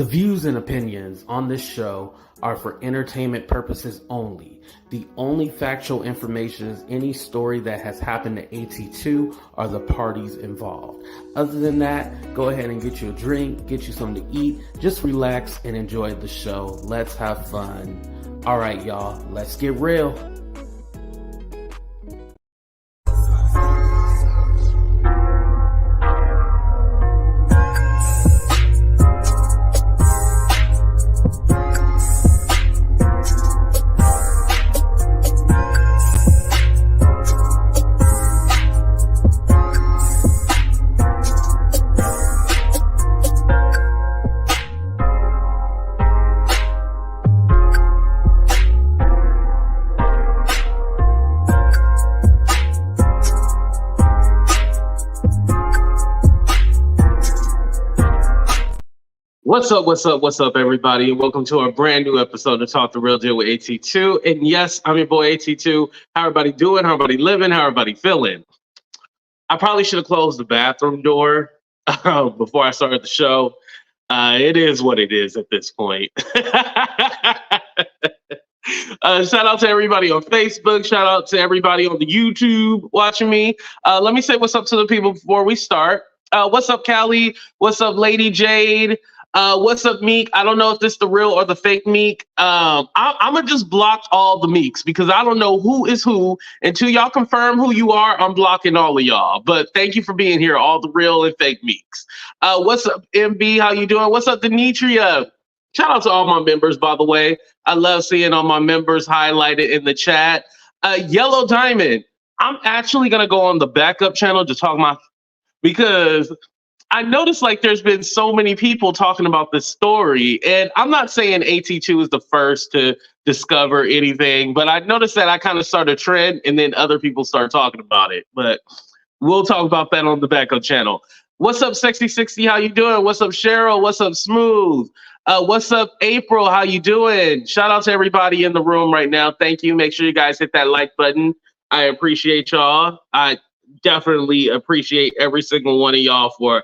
The views and opinions on this show are for entertainment purposes only. The only factual information is any story that has happened to AT2 or the parties involved. Other than that, go ahead and get you a drink, get you something to eat, just relax and enjoy the show. Let's have fun. All right, y'all, let's get real. What's up, everybody? Welcome to a brand new episode of Talk the Real Deal with AT2. And yes, I'm your boy AT2. How everybody doing? How everybody living? How everybody feeling? I probably should have closed the bathroom door before I started the show. It is what it is at this point. Shout out to everybody on Facebook. Shout out to everybody on the YouTube watching me. Let me say what's up to the people before we start. What's up, Callie? What's up, Lady Jade? What's up, Meek? I don't know if this is the real or the fake Meek. I'm going to just block all the Meeks because I don't know who is who. Until y'all confirm who you are, I'm blocking all of y'all. But thank you for being here, all the real and fake Meeks. What's up, MB? How you doing? What's up, Demetria? Shout out to all my members, by the way. I love seeing all my members highlighted in the chat. Yellow Diamond. I'm actually going to go on the backup channel to talk because I noticed like there's been so many people talking about this story, and I'm not saying AT2 is the first to discover anything, but I noticed that I kind of started a trend and then other people start talking about it, but we'll talk about that on the backup channel. What's up, Sexy60? How you doing? What's up, Cheryl? What's up, Smooth? What's up, April? How you doing? Shout out to everybody in the room right now. Thank you. Make sure you guys hit that like button. I appreciate y'all. I definitely appreciate every single one of y'all for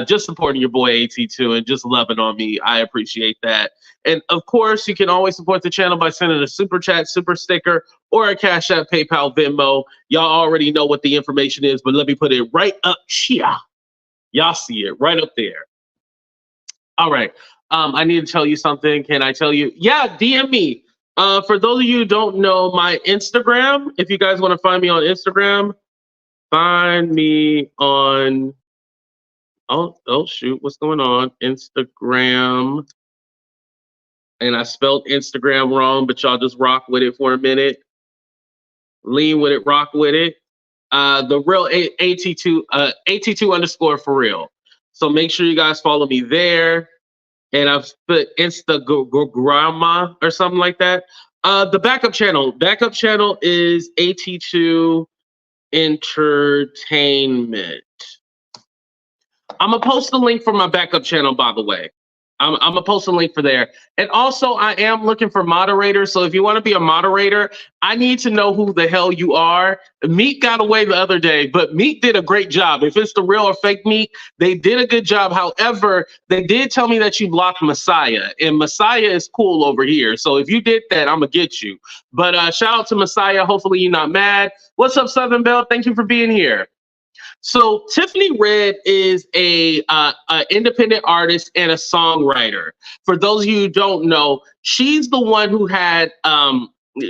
just supporting your boy AT2 and just loving on me. I appreciate that. And of course, you can always support the channel by sending a super chat, super sticker, or a Cash App, PayPal, Venmo. Y'all already know what the information is, but let me put it right up here. Y'all see it right up there. All right. I need to tell you something. Can I tell you? Yeah, DM me. For those of you who don't know my Instagram, if you guys want to find me on Instagram, find me on, oh shoot, what's going on? Instagram. And I spelled Instagram wrong, but y'all just rock with it for a minute. Lean with it, rock with it. The real AT2, AT2 underscore for real. So make sure you guys follow me there. And I've put Instagram or something like that. The backup channel is AT2 Entertainment. I'm gonna post the link for my backup channel, by the way. I'm gonna post a link for there. And also, I am looking for moderators. So if you want to be a moderator, I need to know who the hell you are. Meek got away the other day, but Meek did a great job. If it's the real or fake Meek, they did a good job. However, they did tell me that you blocked Messiah, and Messiah is cool over here. So if you did that, I'm gonna get you. But shout out to Messiah. Hopefully you're not mad. What's up, Southern Belle? Thank you for being here. So Tiffany Red is a independent artist and a songwriter. For those of you who don't know, she's the one who had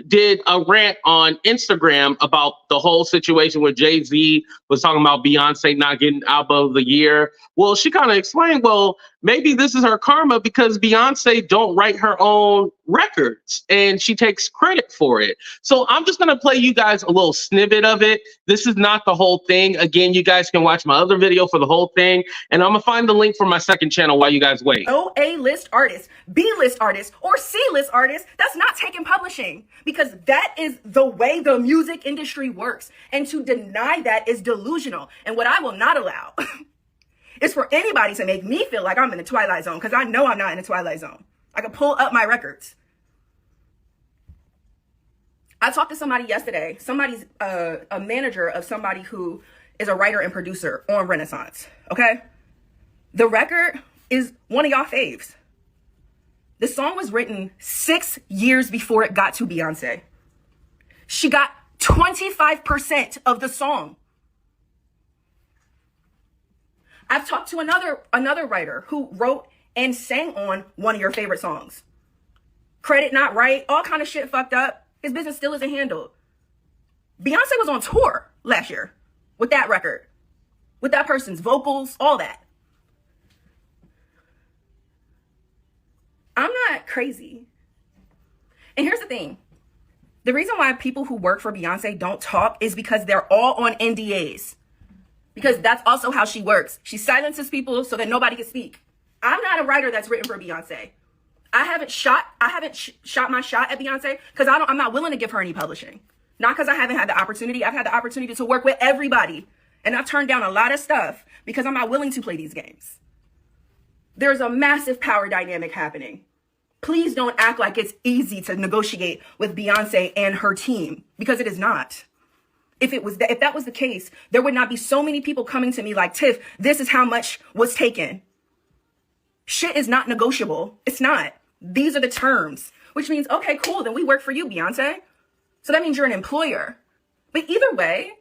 did a rant on Instagram about the whole situation where Jay-Z was talking about Beyonce not getting album of the year. Well, she kind of explained, well, maybe this is her karma because Beyonce don't write her own records and she takes credit for it. So I'm just going to play you guys a little snippet of it. This is not the whole thing. Again, you guys can watch my other video for the whole thing. And I'm going to find the link for my second channel while you guys wait. No A-list artist, B-list artist, or C-list artist that's not taking publishing, because that is the way the music industry works. And to deny that is delusional. And what I will not allow is for anybody to make me feel like I'm in the Twilight Zone, because I know I'm not in the Twilight Zone. I can pull up my records. I talked to somebody yesterday, somebody's a manager of somebody who is a writer and producer on Renaissance, okay? The record is one of y'all faves. The song was written 6 years before it got to Beyonce. She got 25% of the song. I've talked to another writer who wrote and sang on one of your favorite songs. Credit not right, all kind of shit fucked up. His business still isn't handled. Beyonce was on tour last year with that record, with that person's vocals, all that. I'm not crazy. And here's the thing. The reason why people who work for Beyonce don't talk is because they're all on NDAs. Because that's also how she works. She silences people so that nobody can speak. I'm not a writer that's written for Beyonce. I haven't shot my shot at Beyonce because I'm not willing to give her any publishing. Not because I haven't had the opportunity. I've had the opportunity to work with everybody. And I've turned down a lot of stuff because I'm not willing to play these games. There's a massive power dynamic happening. Please don't act like it's easy to negotiate with Beyonce and her team, because it is not. If that was the case, there would not be so many people coming to me like, Tiff, this is how much was taken. Shit is not negotiable. It's not. These are the terms, which means, okay, cool. Then we work for you, Beyonce. So that means you're an employer. But either way,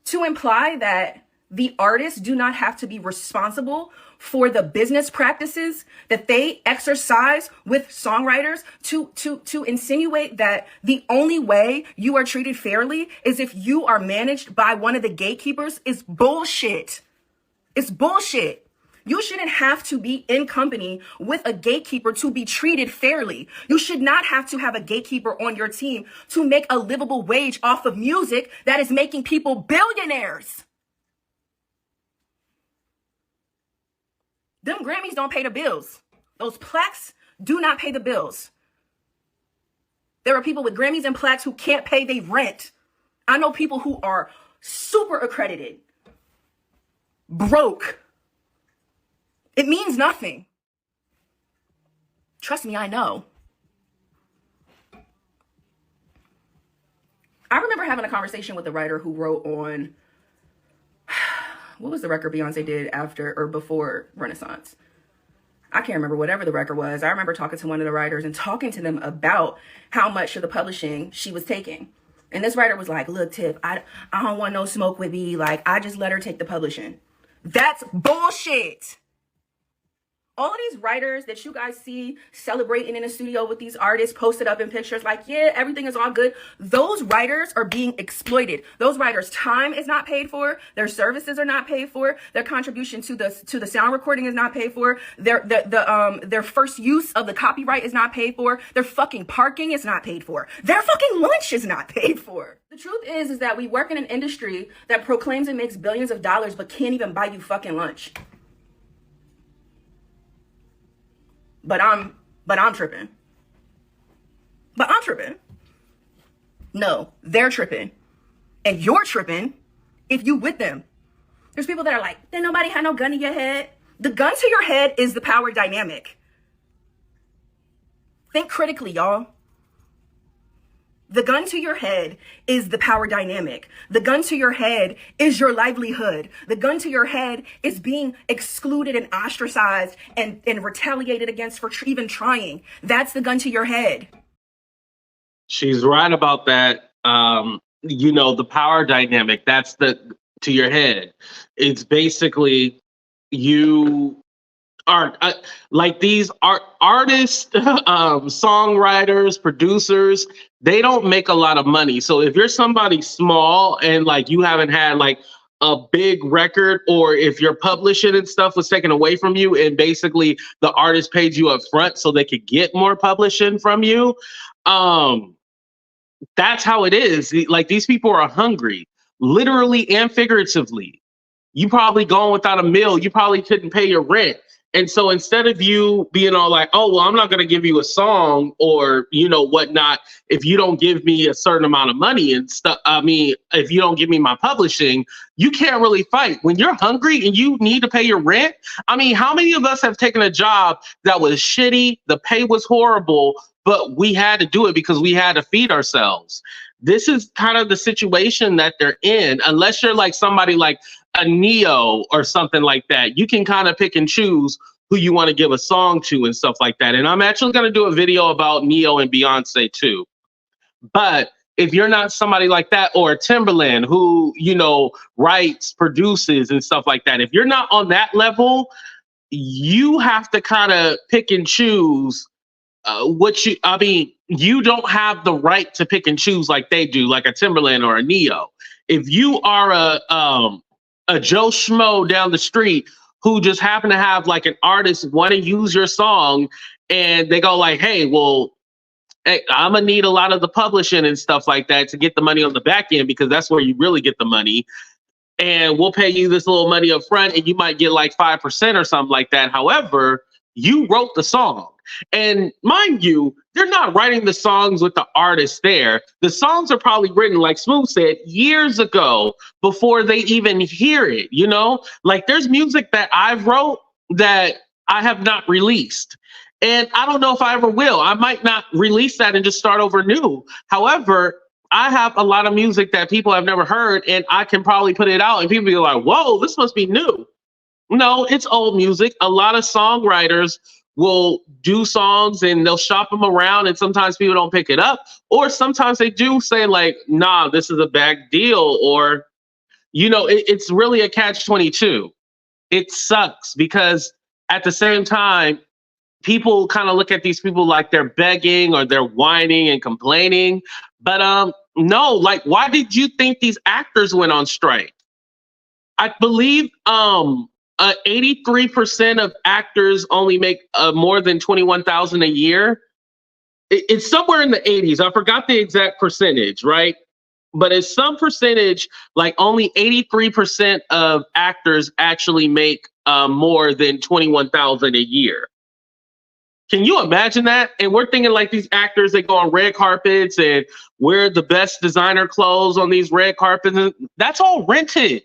to imply that the artists do not have to be responsible for the business practices that they exercise with songwriters, to insinuate that the only way you are treated fairly is if you are managed by one of the gatekeepers is bullshit. It's bullshit. You shouldn't have to be in company with a gatekeeper to be treated fairly. You should not have to have a gatekeeper on your team to make a livable wage off of music that is making people billionaires. Them Grammys don't pay the bills. Those plaques do not pay the bills. There are people with Grammys and plaques who can't pay their rent. I know people who are super accredited, broke. It means nothing. Trust me, I know. I remember having a conversation with a writer who wrote on, what was the record Beyonce did after or before Renaissance? I can't remember, whatever the record was. I remember talking to one of the writers and talking to them about how much of the publishing she was taking. And this writer was like, look, Tiff, I don't want no smoke with me. Like, I just let her take the publishing. That's bullshit. All of these writers that you guys see celebrating in the studio with these artists posted up in pictures like, yeah, everything is all good. Those writers are being exploited. Those writers' time is not paid for. Their services are not paid for. Their contribution to the sound recording is not paid for. Their first use of the copyright is not paid for. Their fucking parking is not paid for. Their fucking lunch is not paid for. The truth is that we work in an industry that proclaims it makes billions of dollars but can't even buy you fucking lunch. But I'm tripping. But I'm tripping. No, they're tripping. And you're tripping if you with them. There's people that are like, did nobody have no gun in your head? The gun to your head is the power dynamic. Think critically, y'all. The gun to your head is the power dynamic. The gun to your head is your livelihood. The gun to your head is being excluded and ostracized and retaliated against for even trying. That's the gun to your head. She's right about that. The power dynamic, that's to your head. It's basically you aren't like these artists, songwriters, producers, they don't make a lot of money. So if you're somebody small and like you haven't had like a big record, or if your publishing and stuff was taken away from you and basically the artist paid you up front so they could get more publishing from you, that's how it is. Like, these people are hungry, literally and figuratively. You probably going without a meal. You probably couldn't pay your rent. And so instead of you being all like, oh, well, I'm not going to give you a song or, whatnot, if you don't give me a certain amount of money and stuff, if you don't give me my publishing, you can't really fight. When you're hungry and you need to pay your rent, how many of us have taken a job that was shitty, the pay was horrible, but we had to do it because we had to feed ourselves? This is kind of the situation that they're in. Unless you're like somebody like a Neo or something like that, you can kind of pick and choose who you want to give a song to and stuff like that. And I'm actually going to do a video about Neo and Beyonce too. But if you're not somebody like that, or Timberland who, you know, writes, produces and stuff like that, if you're not on that level, you have to kind of pick and choose you don't have the right to pick and choose like they do, like a Timberland or a Neo. If you are a Joe Schmo down the street who just happen to have like an artist want to use your song, and they go like, hey, well, hey, I'm gonna need a lot of the publishing and stuff like that to get the money on the back end, because that's where you really get the money. And we'll pay you this little money up front, and you might get like 5% or something like that. However, you wrote the song. And mind you, they're not writing the songs with the artist there. The songs are probably written, like Smooth said, years ago before they even hear it, you know? Like there's music that I've wrote that I have not released. And I don't know if I ever will. I might not release that and just start over new. However, I have a lot of music that people have never heard, and I can probably put it out and people be like, whoa, this must be new. No, it's old music. A lot of songwriters will do songs and they'll shop them around, and sometimes people don't pick it up, or sometimes they do say like, nah, this is a bad deal, or, you know, it's really a catch-22. It sucks because at the same time, people kind of look at these people like they're begging or they're whining and complaining. But no, like, why did you think these actors went on strike? I believe 83% of actors only make more than $21,000 a year. It's somewhere in the 80s. I forgot the exact percentage, right? But it's some percentage, like only 83% of actors actually make more than $21,000 a year. Can you imagine that? And we're thinking like these actors, they go on red carpets and wear the best designer clothes on these red carpets. And that's all rented.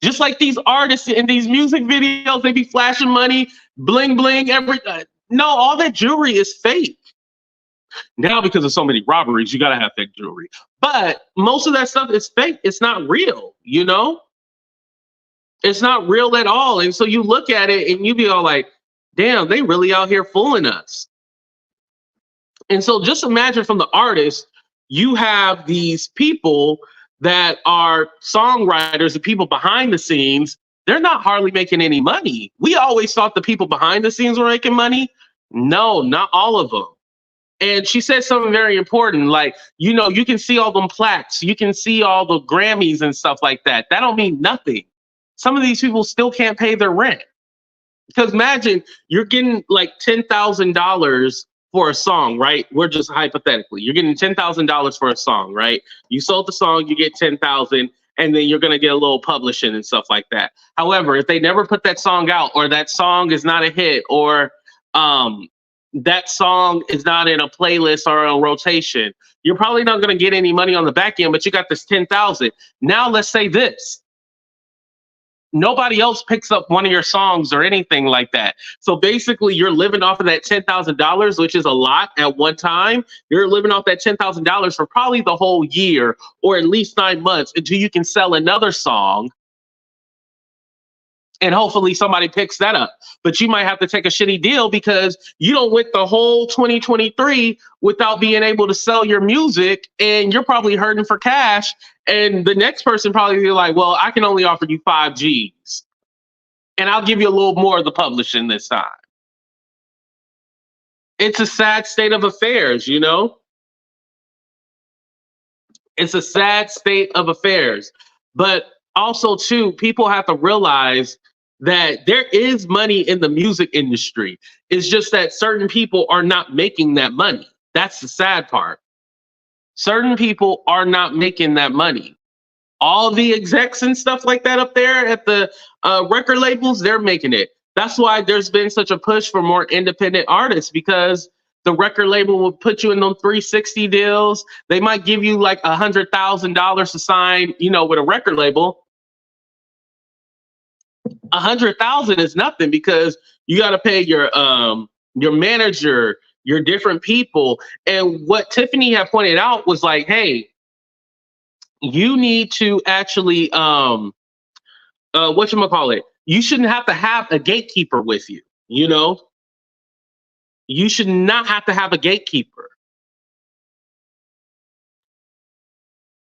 Just like these artists in these music videos, they be flashing money, bling, bling, everything. No, all that jewelry is fake. Now, because of so many robberies, you got to have fake jewelry. But most of that stuff is fake. It's not real, you know? It's not real at all. And so you look at it and you be all like, damn, they really out here fooling us. And so just imagine from the artist, you have these people that are songwriters, the people behind the scenes. They're not hardly making any money. We always thought the people behind the scenes were making money. No, not all of them. And she said something very important, like, you know, you can see all them plaques, you can see all the Grammys and stuff like that. That don't mean nothing. Some of these people still can't pay their rent. Because imagine you're getting like $10,000 for a song, right? We're just hypothetically, you're getting $10,000 for a song, right? You sold the song, you get 10,000, and then you're going to get a little publishing and stuff like that. However, if they never put that song out, or that song is not a hit, or that song is not in a playlist or a rotation, you're probably not going to get any money on the back end, but you got this 10,000. Now let's say this. Nobody else picks up one of your songs or anything like that. So basically you're living off of that $10,000, which is a lot at one time. You're living off that $10,000 for probably the whole year, or at least 9 months, until you can sell another song. And hopefully somebody picks that up. But you might have to take a shitty deal because you don't went the whole 2023 without being able to sell your music, and you're probably hurting for cash. And the next person probably be like, well, I can only offer you 5 G's. And I'll give you a little more of the publishing this time. It's a sad state of affairs, you know? It's a sad state of affairs. But also, too, people have to realize that there is money in the music industry. It's just that certain people are not making that money. That's the sad part. Certain people are not making that money. All the execs and stuff like that up there at the record labels, they're making it. That's why there's been such a push for more independent artists, because the record label will put you in them 360 deals. They might give you like $100,000 to sign, you know, with a record label. 100,000 is nothing, because you got to pay your manager, your different people. And what Tiffany had pointed out was like, hey, you need to actually whatchamacallit, you shouldn't have to have a gatekeeper with you. You know, you should not have to have a gatekeeper.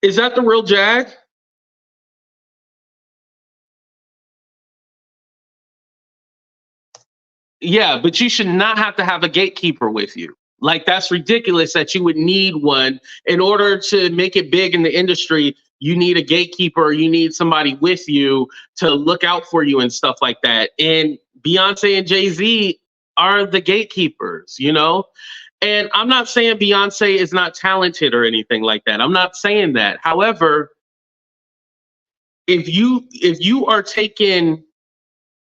Is that the real Jag? Yeah, but you should not have to have a gatekeeper with you. Like, that's ridiculous that you would need one in order to make it big in the industry. You need a gatekeeper, you need somebody with you to look out for you and stuff like that. And Beyonce and Jay-Z are the gatekeepers, you know? And I'm not saying Beyonce is not talented or anything like that. I'm not saying that. However, if you are taking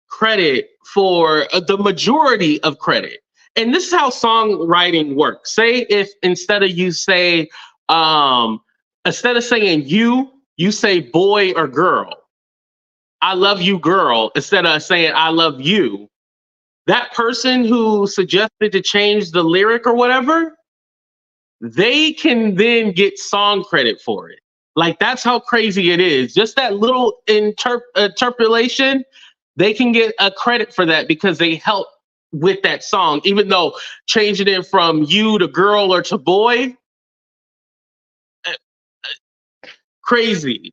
credit for the majority of credit. And this is how songwriting works. Say if um, instead of saying you say boy or girl. I love you, girl, instead of saying I love you. That person who suggested to change the lyric or whatever, they can then get song credit for it. Like, that's how crazy it is. Just that little interpolation, they can get a credit for that because they help with that song. Even though changing it from you to girl or to boy, crazy,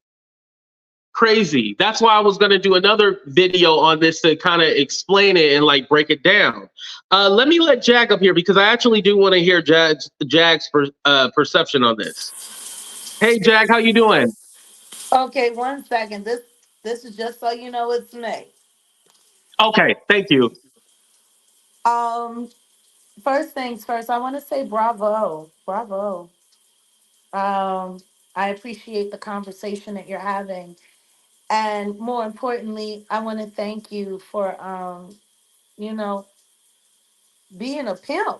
crazy. That's why I was going to do another video on this to kind of explain it and like break it down. Let me let Jag up here because I actually do want to hear Jag's perception on this. Hey, Jag, how you doing? Okay, 1 second. This is just so you know it's me. Okay, thank you. Um, First things first, I want to say bravo, bravo. Um, I appreciate the conversation that you're having, and more importantly, I want to thank you for you know, being a pimp.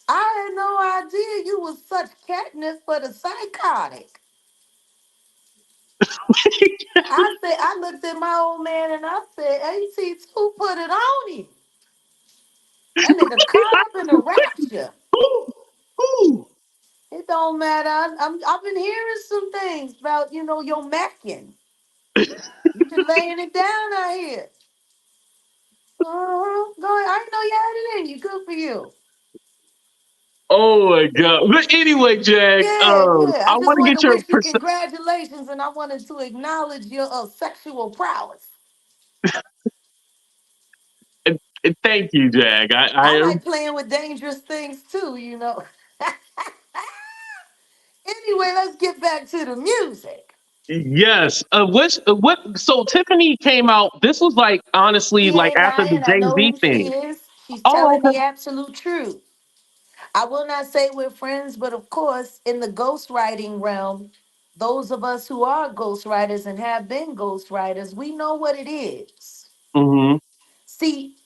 I had no idea you was such catnip for the psychotic. I looked at my old man and I said, AT2 put it on him. That nigga caught up in a rapture. Ooh, ooh. It don't matter. I've been hearing some things about your macking. You been laying it down out here. Go ahead. I didn't know you had it in you. Good for you. Oh my god. But anyway, Jag, Yeah, yeah. I I just want to wanted get to your wish you perspective. congratulations, and I wanted to acknowledge your sexual prowess. Thank you, Jag. I I like playing with dangerous things too. Anyway, let's get back to the music. yes. What? So Tiffany came out. This was like honestly She like ain't after the lying. I Jay know Z who she thing. is. She's Oh, telling okay. the absolute truth. I will not say we're friends, but of course, in the ghostwriting realm, those of us who are ghostwriters and have been ghostwriters, we know what it is. Mm-hmm. See,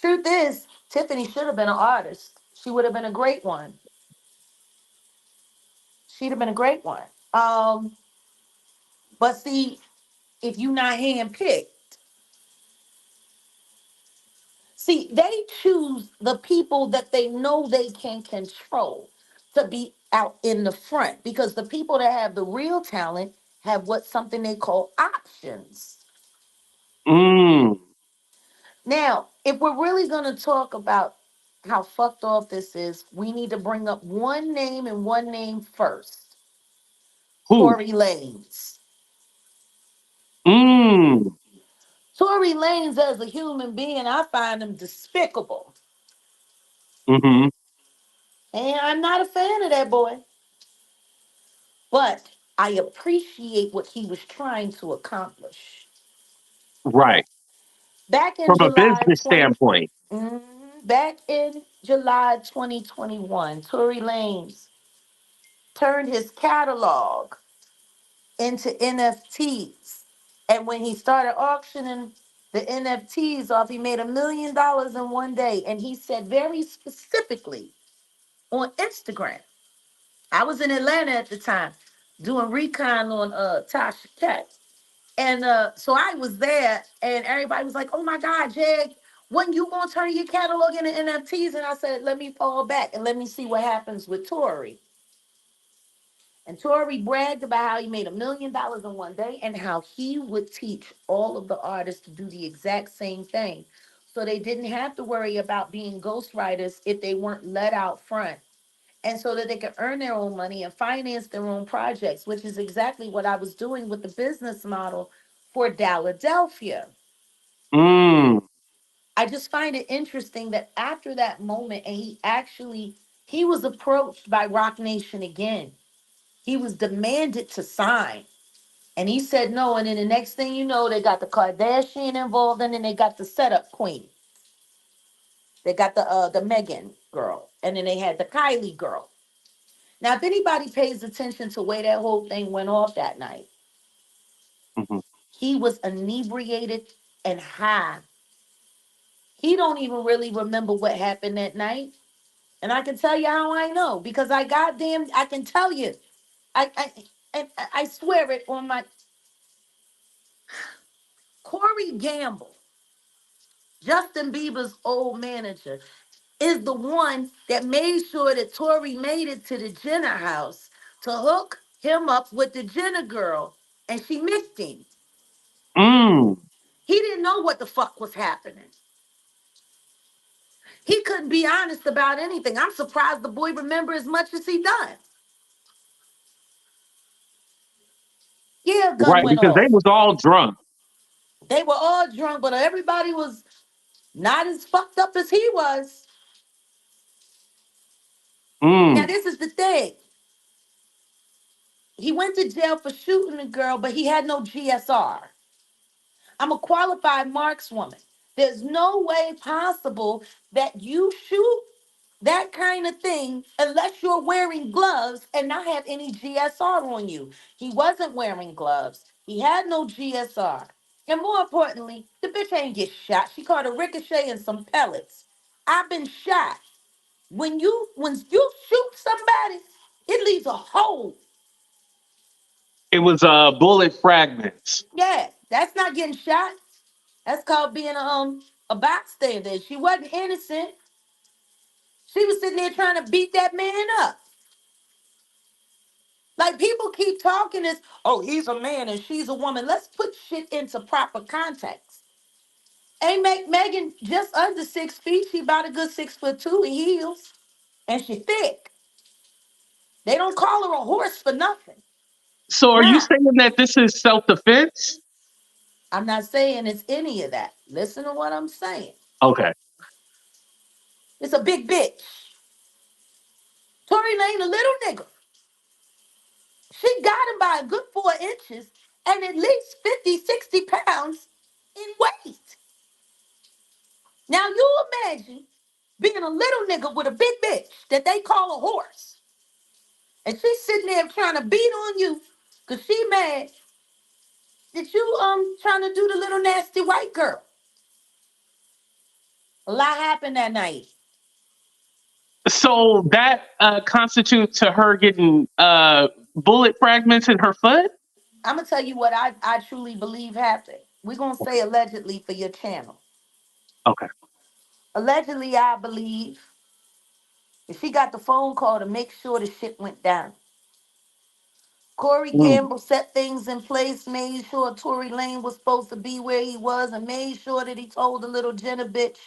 truth is, Tiffany should have been an artist. She would have been a great one. She'd have been a great one. Um, but see, if you not handpicked, see, they choose the people that they know they can control to be out in the front because the people that have the real talent have what something they call options. Mm. Now, if we're really going to talk about how fucked off this is, we need to bring up one name and one name first. Who? Tory Lanez. Mm. Tory Lanez as a human being, I find him despicable. Mm-hmm. And I'm not a fan of that boy. But I appreciate what he was trying to accomplish. Right. Back in From a July business 20, standpoint. Mhm. Back in July 2021, Tory Lanez turned his catalog into NFTs. And when he started auctioning the NFTs off, he made $1 million in one day. And he said very specifically on Instagram, I was in Atlanta at the time doing recon on Tasha Cat. And so I was there, and everybody was like, "Oh my God, Jag, when you gonna turn your catalog into NFTs?" And I said, "Let me fall back and let me see what happens with Tory." And Tori bragged about how he made $1 million in one day and how he would teach all of the artists to do the exact same thing. So they didn't have to worry about being ghostwriters if they weren't let out front. And so that they could earn their own money and finance their own projects, which is exactly what I was doing with the business model for Philadelphia. Mm. I just find it interesting that after that moment, and he was approached by Rock Nation again. He was demanded to sign. And he said no. And then the next thing you know, they got the Kardashian involved, and then they got the setup queen. They got the Megan girl. And then they had the Kylie girl. Now, if anybody pays attention to the way that whole thing went off that night, Mhm. he was inebriated and high. He don't even really remember what happened that night. And I can tell you how I know because I can tell you. I swear it on my Corey Gamble, Justin Bieber's old manager, is the one that made sure that Tory made it to the Jenner house to hook him up with the Jenner girl, and she missed him. Mm. He didn't know what the fuck was happening. He couldn't be honest about anything. I'm surprised the boy remember as much as he done. Yeah, a gun Right, went because they off. was all drunk. They were all drunk, but everybody was not as fucked up as he was. Now, Mm. this is the thing. He went to jail for shooting a girl, but he had no GSR. I'm a qualified markswoman. There's no way possible that you shoot that kind of thing unless you're wearing gloves and not have any GSR on you. He wasn't wearing gloves. He had no GSR. And more importantly, the bitch ain't get shot. She caught a ricochet and some pellets. I've been shot. When you shoot somebody, it leaves a hole. It was bullet fragments. Yeah, that's not getting shot. That's called being a bystander. She wasn't innocent. She was sitting there trying to beat that man up. Like people keep talking this, oh, he's a man and she's a woman. Let's put shit into proper context. Ain't make Megan just under 6 feet. She about a good 6'2" in heels. And she thick. They don't call her a horse for nothing. So are you Now, saying that this is self-defense? I'm not saying it's any of that. Listen to what I'm saying. Okay. It's a big bitch. Tory Lane, a little nigga. She got him by a good 4 inches and at least 50, 60 pounds in weight. Now you imagine being a little nigga with a big bitch that they call a horse. And she's sitting there trying to beat on you because she mad that you trying to do the little nasty white girl. A lot happened that night. So that constitutes to her getting bullet fragments in her foot? I'm gonna tell you what I truly believe happened. We're gonna say allegedly for your channel. Okay. Allegedly, I believe if she got the phone call to make sure the shit went down. Corey Mm. Gamble set things in place, made sure Tory Lane was supposed to be where he was, and made sure that he told the little Jenna bitch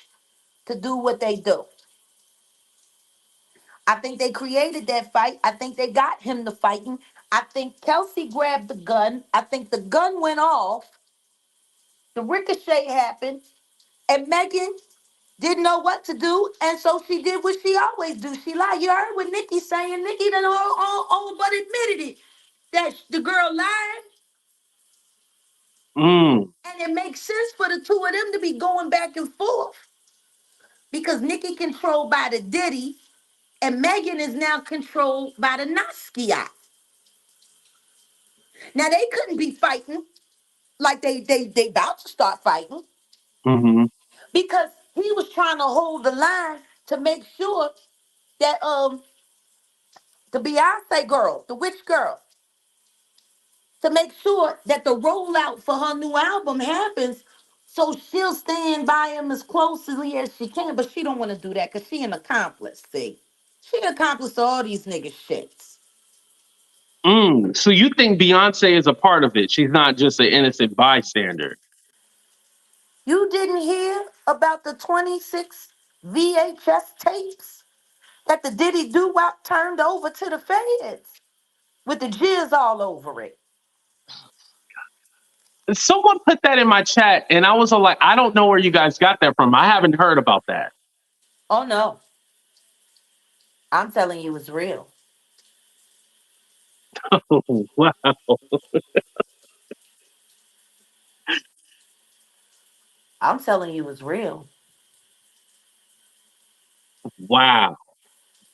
to do what they do. I think they created that fight. I think they got him to fighting. I think Kelsey grabbed the gun. I think the gun went off. The ricochet happened, and Megan didn't know what to do, and so she did what she always do. She lied. You heard what Nikki saying. Nikki done all but admitted it that the girl lied. Mm. And it makes sense for the two of them to be going back and forth because Nikki controlled by the Diddy and Megan is now controlled by the Naskia. Now they couldn't be fighting like they about to start fighting Hmm. because he was trying to hold the line to make sure that the Beyonce girl, the witch girl, to make sure that the rollout for her new album happens. So she'll stand by him as closely as she can, but she don't want to do that because she an accomplice, see. She an accomplice to all these niggas shits. So you think Beyonce is a part of it? She's not just an innocent bystander. You didn't hear about the 26 VHS tapes that the Diddy Doo-Wop turned over to the feds with the jizz all over it? Someone put that in my chat, and I was all like, I don't know where you guys got that from. I haven't heard about that. Oh no, I'm telling you it's real. Wow. I'm telling you it's real. Wow.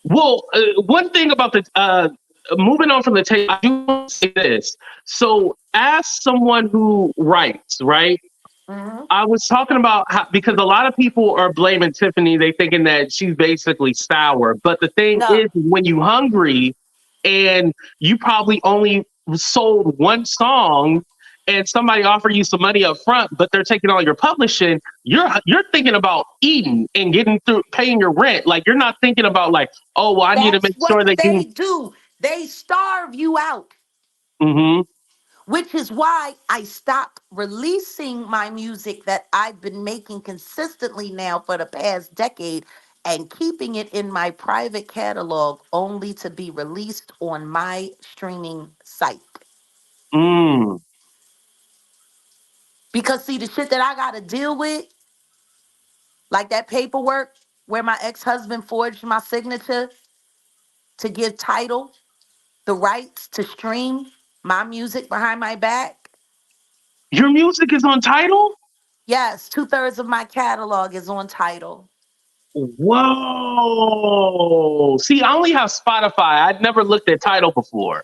Well, one thing about the moving on from the tape, I do want to say this. So, as someone who writes, right? Hmm. I was talking about how, because a lot of people are blaming Tiffany. They thinking that she's basically sour. But the thing No, is, when you hungry and you probably only sold one song, and somebody offer you some money up front, but they're taking all your publishing, you're thinking about eating and getting through paying your rent. Like you're not thinking about like, oh, well, I need to that's make sure what they they can. do. They starve you out, Hmm. which is why I stopped releasing my music that I've been making consistently now for the past decade and keeping it in my private catalog only to be released on my streaming site. Mm. Because, see, the shit that I got to deal with, like that paperwork where my ex husband forged my signature to give title, the rights to stream my music behind my back. Your music is on title. Yes, 2/3 of my catalog is on title. Whoa. See, I only have Spotify. I'd never looked at Title before.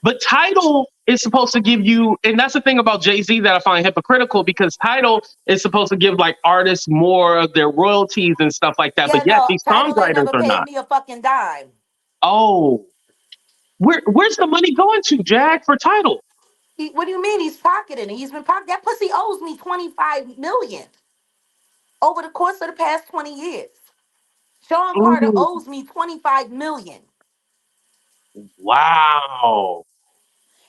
But Title is supposed to give you, and that's the thing about Jay-Z that I find hypocritical because Title is supposed to give like artists more of their royalties and stuff like that. Yeah, But yet no, these title ain't songwriters never are paid not. me a fucking dime. Oh, where's the money going to, Jag, for Title? What do you mean he's pocketing it? He's been pocketing. That pussy owes me 25 million over the course of the past 20 years. Sean Carter Mm, owes me 25 million. wow.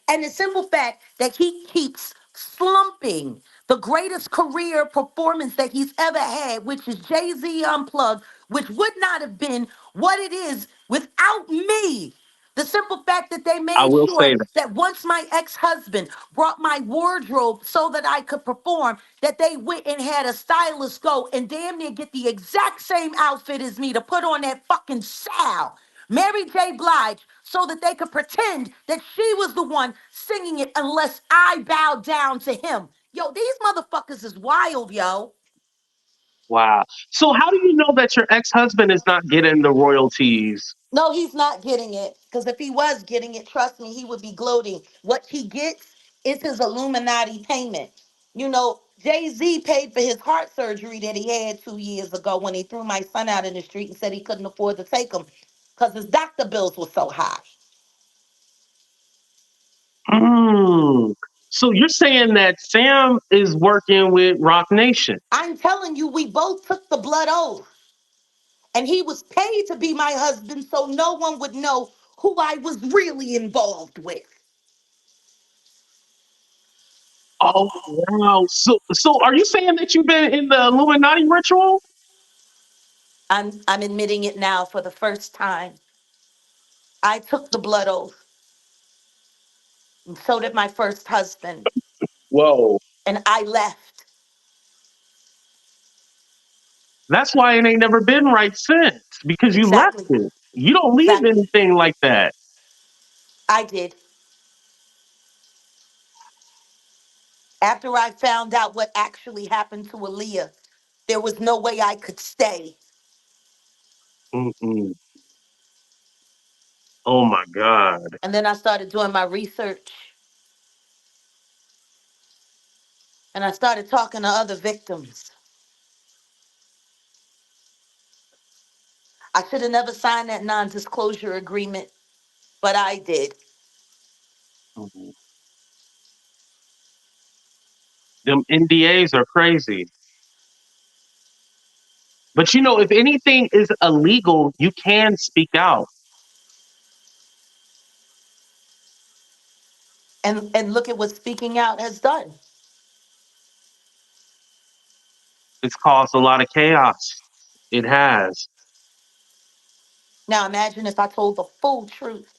And the simple fact that he keeps slumping the greatest career performance that he's ever had, which is Jay-Z Unplugged, which would not have been what it is without me. The simple fact that they I made will sure say that. that once my ex-husband brought my wardrobe so that I could perform, that they went and had a stylist go and damn near get the exact same outfit as me to put on that fucking Sal. Mary J. Blige, so that they could pretend that she was the one singing it unless I bowed down to him. Yo, these motherfuckers is wild, yo. Wow. So how do you know that your ex-husband is not getting the royalties? No, he's not getting it. Because if he was getting it, trust me, he would be gloating. What he gets is his Illuminati payment. You know, Jay-Z paid for his heart surgery that he had 2 years ago when he threw my son out in the street and said he couldn't afford to take him because his doctor bills were so high. Mm. So you're saying that Sam is working with Rock Nation? I'm telling you, we both took the blood oath. And he was paid to be my husband so no one would know who I was really involved with. Oh wow! So are you saying that you've been in the Illuminati ritual? I'm admitting it now for the first time. I took the blood oath, and so did my first husband. Whoa! And I left. That's why it ain't never been right since because you left Exactly. it. You don't leave Exactly. anything like that. I did. After I found out what actually happened to Aaliyah, there was no way I could stay. Mm-mm. Oh my God! And then I started doing my research and I started talking to other victims. I should have never signed that non disclosure agreement, but I did. Mhm. Them NDAs are crazy. But you know, if anything is illegal, you can speak out. And look at what speaking out has done. It's caused a lot of chaos. It has. Now imagine if I told the full truth.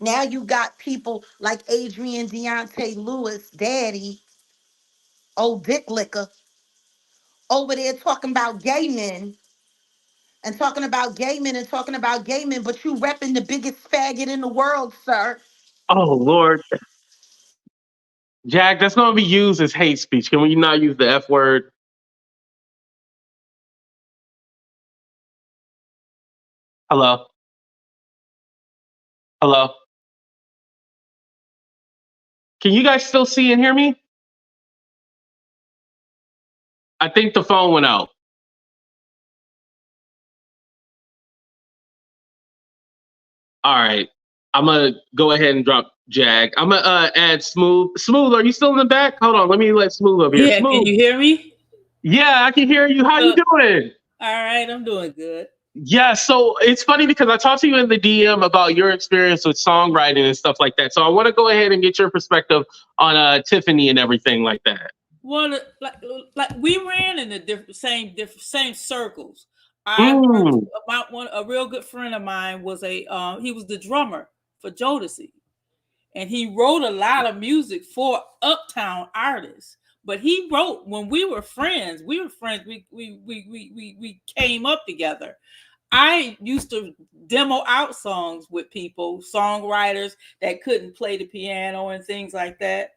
Now you got people like Adrian Deontay Lewis, daddy, old dick liquor, over there talking about gay men and talking about gay men and talking about gay men, but you repping the biggest faggot in the world, sir. Oh Lord, Jack, that's going to be used as hate speech. Can we not use the F word? Hello, hello. Can you guys still see and hear me? I think the phone went out. All right. I'm gonna go ahead and drop Jag. I'm gonna add Smooth. Smooth, are you still in the back? Hold on, let me let Smooth up here. Yeah, can Smooth. you hear me? Yeah, I can hear you. How you doing? All right, I'm doing good. Yeah, so it's funny because I talked to you in the DM about your experience with songwriting and stuff like that. So I want to go ahead and get your perspective on Tiffany and everything like that. Well, like we ran in the same circles. I worked Mm. about a real good friend of mine was he was the drummer for Jodeci, and he wrote a lot of music for uptown artists. But he wrote when we were friends. We were friends. We came up together. I used to demo out songs with people, songwriters that couldn't play the piano and things like that.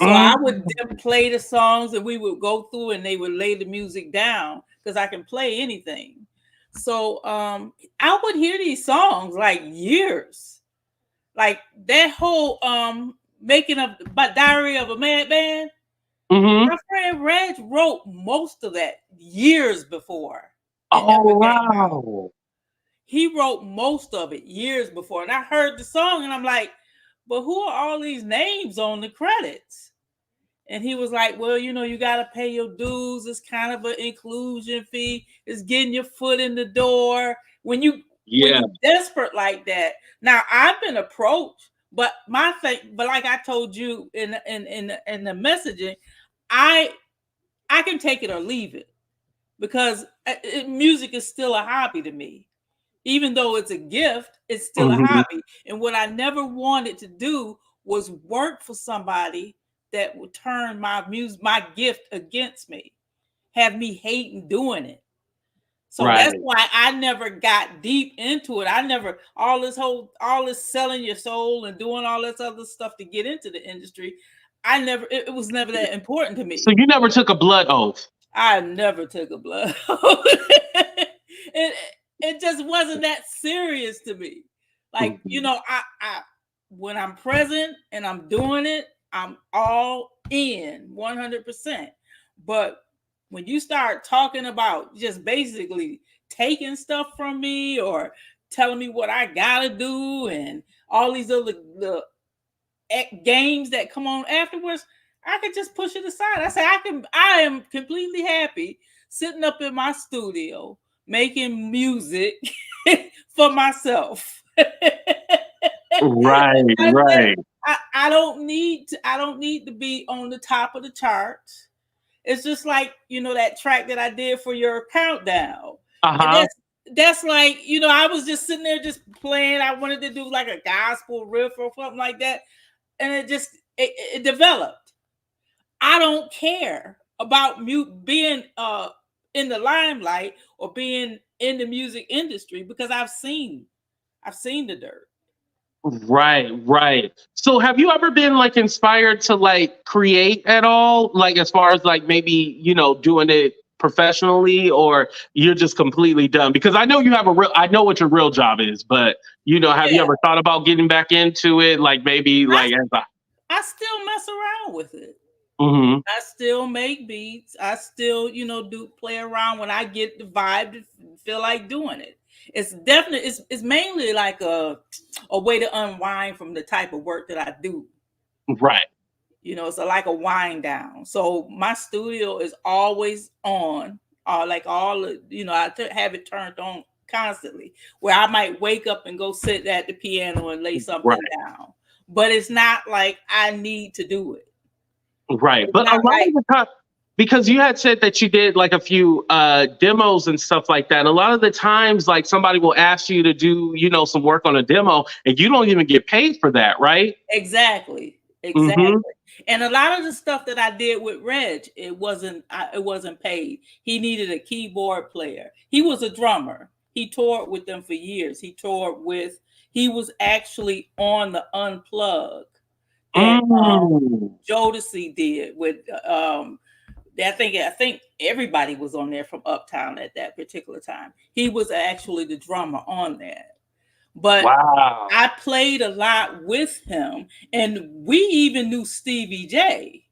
So I would play the songs and we would go through and they would lay the music down because I can play anything. So I would hear these songs like years. Like that whole making of Diary of a Madman. Mm-hmm. My friend Reg wrote most of that years before. Oh wow. He wrote most of it years before. And I heard the song and I'm like, but who are all these names on the credits? And he was like, well, you got to pay your dues. It's kind of an inclusion fee. It's getting your foot in the door. When you're desperate like that. Now, I've been approached, but like I told you in the messaging, I can take it or leave it because music is still a hobby to me. Even though it's a gift, it's still a hobby. And what I never wanted to do was work for somebody that would turn my gift against me, have me hating doing it. So that's why I never got deep into it. I never all this selling your soul and doing all this other stuff to get into the industry. It was never that important to me. So you never took a blood oath? I never took a blood oath. It just wasn't that serious to me. Like, I when I'm present and I'm doing it, I'm all in 100%. But when you start talking about just basically taking stuff from me or telling me what I gotta do and all these other games that come on afterwards, I could just push it aside. I am completely happy sitting up in my studio making music for myself. Right. I don't need to be on the top of the charts. It's just like, that track that I did for your countdown. And that's like, I was just sitting there just playing. I wanted to do like a gospel riff or something like that. And it developed. I don't care about being in the limelight or being in the music industry because I've seen the dirt. Right. So have you ever been like inspired to like create at all? Like as far as like maybe, doing it professionally, or you're just completely done? Because I know you have I know what your real job is, but have you ever thought about getting back into it? Like maybe I still mess around with it. Mm-hmm. I still make beats. I still, do play around when I get the vibe to feel like doing it. It's definitely it's mainly like a way to unwind from the type of work that I do. Right. It's like a wind down. So my studio is always on, like I have it turned on constantly. Where I might wake up and go sit at the piano and lay something down. but it's not like I need to do it. Right. It's But a not lot like, of the time, because you had said that you did like a few demos and stuff like that. A lot of the times, like somebody will ask you to do, some work on a demo and you don't even get paid for that, right? exactly. Mm-hmm. And a lot of the stuff that I did with Reg, it wasn't paid. He needed a keyboard player. He was a drummer. He toured with them for years. He was actually on the Unplug that Jodeci did with I think everybody was on there from Uptown at that particular time. He was actually the drummer on that. But Wow. I played a lot with him, and we even knew Stevie J.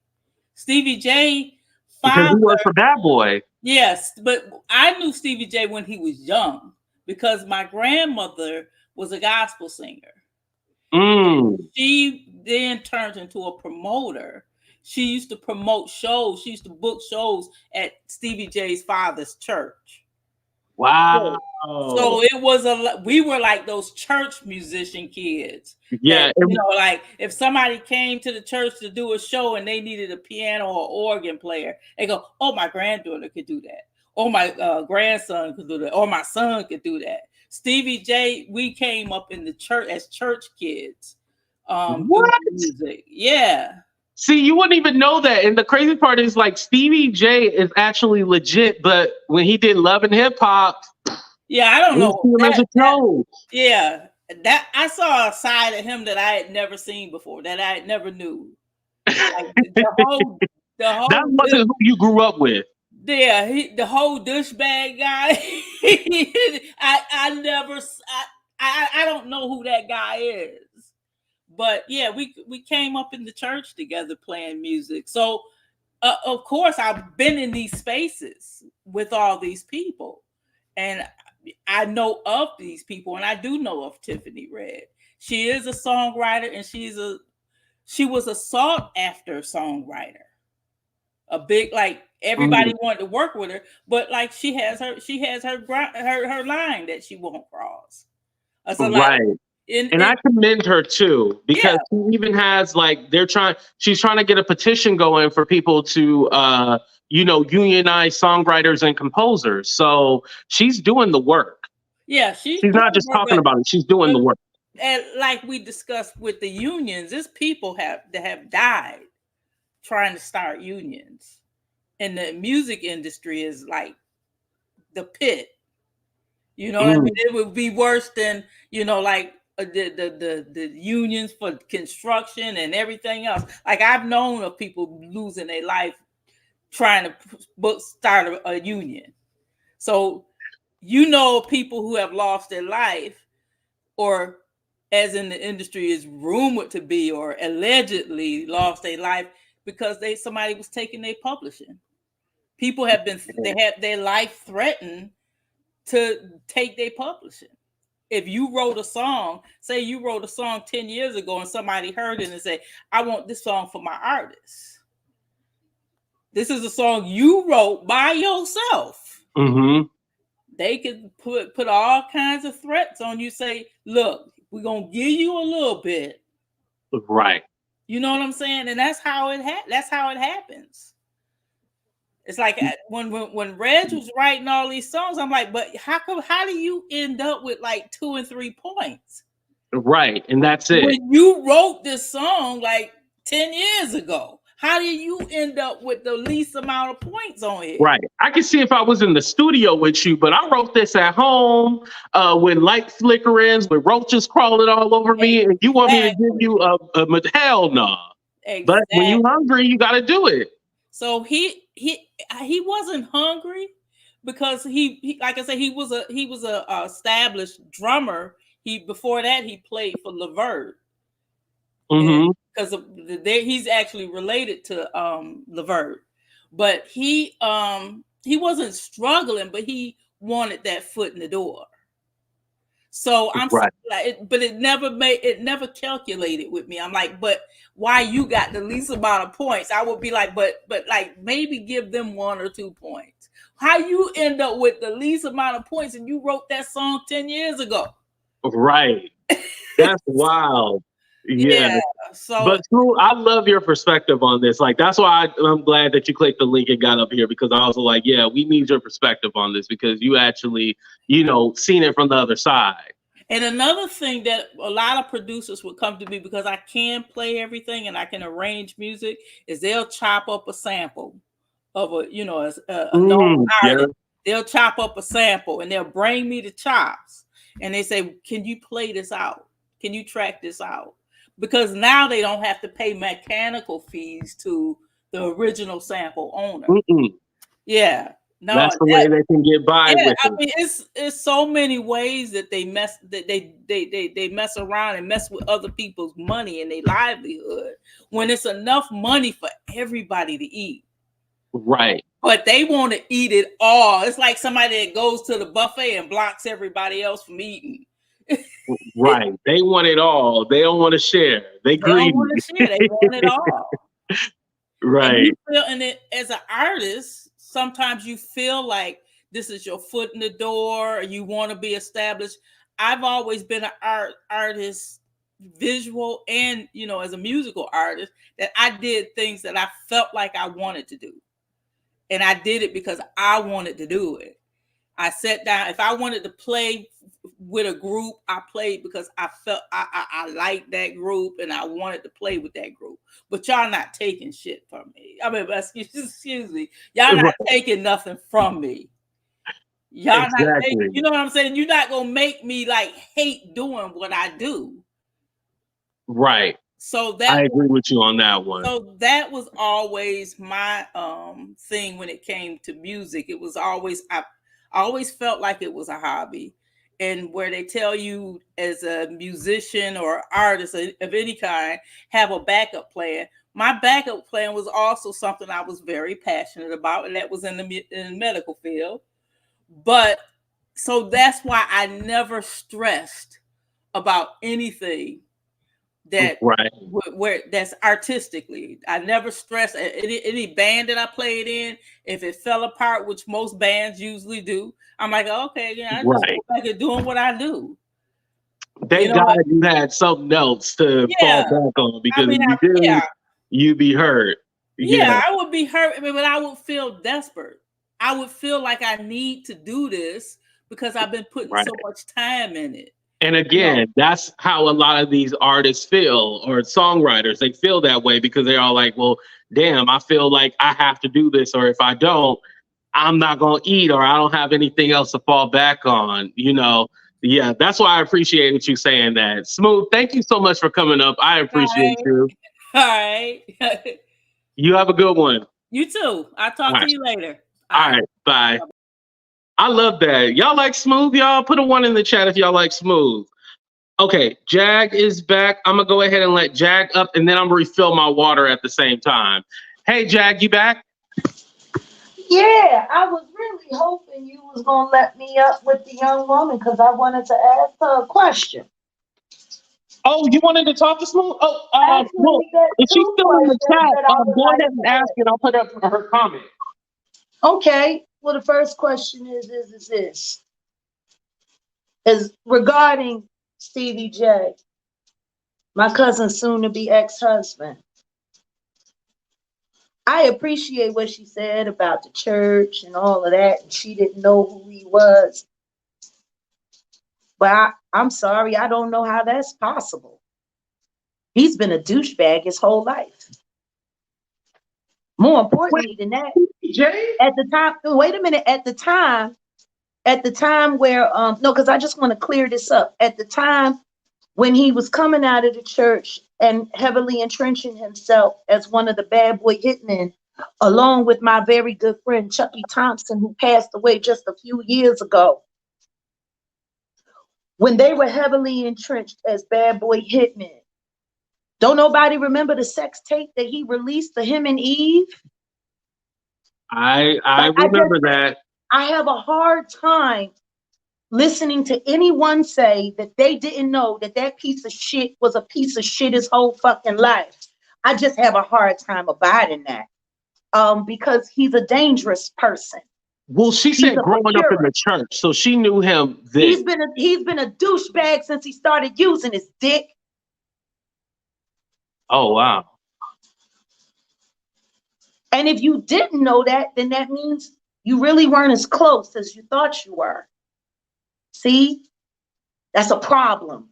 Stevie J. Because father, you worked for Bad Boy. yes, but I knew Stevie J when he was young because my grandmother was a gospel singer. She then turned into a promoter. She used to promote shows. She used to book shows at Stevie J's father's church. Wow. So it was we were like those church musician kids. Yeah. That, like if somebody came to the church to do a show and they needed a piano or organ player, they go, "Oh, my granddaughter could do that. Oh, my grandson could do that. Or my son could do that." Stevie J, we came up in the church as church kids. What? Music. Yeah. See, you wouldn't even know that. And the crazy part is like Stevie J is actually legit, but when he did Love and Hip Hop, yeah, I don't know. Yeah, that I saw a side of him that I had never seen before, that I never knew. Like the whole that wasn't who you grew up with. Yeah, the whole douchebag guy. I don't know who that guy is. But yeah, we came up in the church together playing music. So of course I've been in these spaces with all these people, and I know of these people, and I do know of Tiffany Red. She is a songwriter, and she was a sought after songwriter. A big, like, everybody wanted to work with her, but like she has her line that she won't cross. So right. And I commend her too, because she even has like she's trying to get a petition going for people to unionize songwriters and composers. So she's doing the work. Yeah, she's not just talking about it, she's doing the work. And like we discussed with the unions, there's people that have died trying to start unions. And the music industry is like the pit. You know what I mean? It would be worse than, like the unions for construction and everything else. Like I've known of people losing their life trying to start a union. So people who have lost their life, or as in the industry is rumored to be, or allegedly lost their life because somebody was taking their publishing. People have their life threatened to take their publishing. If you wrote a song, say you wrote a song 10 years ago and somebody heard it and say, "I want this song for my artist." This is a song you wrote by yourself. Mm-hmm. They could put all kinds of threats on you. Say, "Look, we're gonna give you a little bit." Right. You know what I'm saying? And that's how it happens. It's like when Reg was writing all these songs, I'm like, but how do you end up with like 2 and 3 points? Right, and that's it. When you wrote this song like 10 years ago, how do you end up with the least amount of points on it? Right. I can see if I was in the studio with you, but I wrote this at home with light flickerings, with roaches crawling all over me, and you want me to give you a hell no. Exactly. But when you're hungry, you got to do it. So he wasn't hungry because he like I said, he was a established drummer. Before that he played for Levert. Because he's actually related to Levert, but he wasn't struggling, but he wanted that foot in the door. So I'm right. But it never calculated with me. I'm like, but why you got the least amount of points? I would be like, but like maybe give them 1 or 2 points. How you end up with the least amount of points and you wrote that song 10 years ago? Right. That's wild. Yeah. Yeah. So But Smooth, I love your perspective on this. Like, that's why I'm glad that you clicked the link and got up here, because I was like, yeah, we need your perspective on this, because you actually, seen it from the other side. and another thing that a lot of producers would come to me, because I can play everything and I can arrange music, is they'll chop up a sample of a known Yeah. artist. They'll chop up a sample and they'll bring me the chops and they say, "Can you play this out? Can you track this out?" Because now they don't have to pay mechanical fees to the original sample owner. Mm-mm. Yeah. No, That's the way they can get by yeah, with I it. mean, it's so many ways that they mess around and mess with other people's money and their livelihood when it's enough money for everybody to eat. Right. But they want to eat it all. It's like somebody that goes to the buffet and blocks everybody else from eating. Right. They want it all. They don't want to share. They They don't greedy. want to share. They want it all. Right. And you feel, and it, as an artist, sometimes you feel like this is your foot in the door, or you want to be established. I've always been an artist, visual and as a musical artist, that I did things that I felt like I wanted to do. And I did it because I wanted to do it. I sat down. If I wanted to play with a group, I played because I felt I liked that group and I wanted to play with that group. But y'all not taking shit from me. I mean, excuse me. Y'all not taking nothing from me. Y'all not taking, you know what I'm saying? You're not going to make me like hate doing what I do. Right. So that I agree with you on that one. So that was always my thing when it came to music. It was always I always felt like it was a hobby. And where they tell you as a musician or artist of any kind, have a backup plan. My backup plan was also something I was very passionate about, and that was in the medical field. But so that's why I never stressed about anything that where that's artistically. I never stressed any band that I played in. If it fell apart, which most bands usually do, I'm like, okay, yeah, I just go back and doing what I do. Thank God you had something else to fall back on, because if you didn't, you'd be hurt. Yeah, I would be hurt, but I would feel desperate. I would feel like I need to do this because I've been putting so much time in it. And again, that's how a lot of these artists feel, or songwriters. They feel that way because they're all like, well, damn, I feel like I have to do this, or if I don't, I'm not going to eat, or I don't have anything else to fall back on, Yeah, that's why I appreciated you saying that. Smooth, thank you so much for coming up. I appreciate you. All right. You have a good one. You too. I'll talk to you later. All right. Bye. I love that. Y'all like Smooth, y'all? Put a 1 in the chat if y'all like Smooth. Okay, Jag is back. I'm going to go ahead and let Jag up, and then I'm going to refill my water at the same time. Hey, Jag, you back? Yeah, I was really hoping you was going to let me up with the young woman because I wanted to ask her a question. Oh, you wanted to talk to Smooth? Oh, well, if she's still in the chat, go ahead and ask it. I'll put up her comment. Okay. Well, the first question is regarding Stevie J, my cousin's soon-to-be ex-husband. I appreciate what she said about the church and all of that, and she didn't know who he was. But I'm sorry, I don't know how that's possible. He's been a douchebag his whole life. More importantly than that, at the time, wait a minute, at the time where, no, because I just want to clear this up. At the time when he was coming out of the church and heavily entrenching himself as one of the bad boy hitmen, along with my very good friend Chucky Thompson, who passed away just a few years ago. When they were heavily entrenched as bad boy hitmen, don't nobody remember the sex tape that he released to him and Eve? I remember that. I have a hard time listening to anyone say that they didn't know that that piece of shit was a piece of shit his whole fucking life. I just have a hard time abiding that. Because he's a dangerous person. Well, she said growing up in the church, so she knew him then. He's been a douchebag since he started using his dick. Oh, wow. And if you didn't know that, then that means you really weren't as close as you thought you were. See, that's a problem.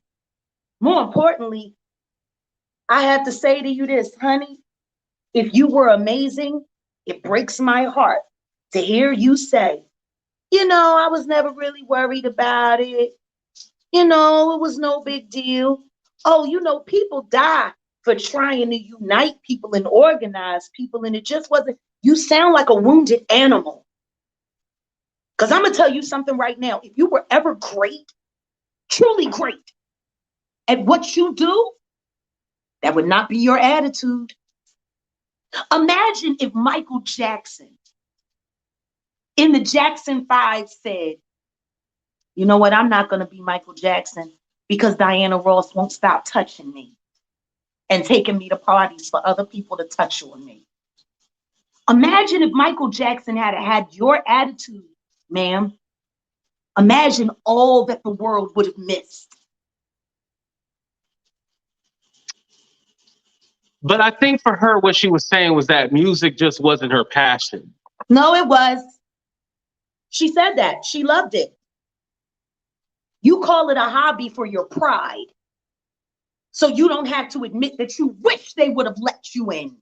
More importantly, I have to say to you this, honey, if you were amazing, it breaks my heart to hear you say, you know, I was never really worried about it. You know, it was no big deal. Oh, you know, people die for trying to unite people and organize people, and it just wasn't. You sound like a wounded animal. Because I'm going to tell you something right now. If you were ever great, truly great at what you do, that would not be your attitude. Imagine if Michael Jackson in the Jackson 5 said, you know what, I'm not going to be Michael Jackson because Diana Ross won't stop touching me and taking me to parties for other people to touch on me. Imagine if Michael Jackson had your attitude, ma'am. Imagine all that the world would have missed. But I think for her, what she was saying was that music just wasn't her passion. No, it was. She said that. She loved it. You call it a hobby for your pride. So you don't have to admit that you wish they would have let you in.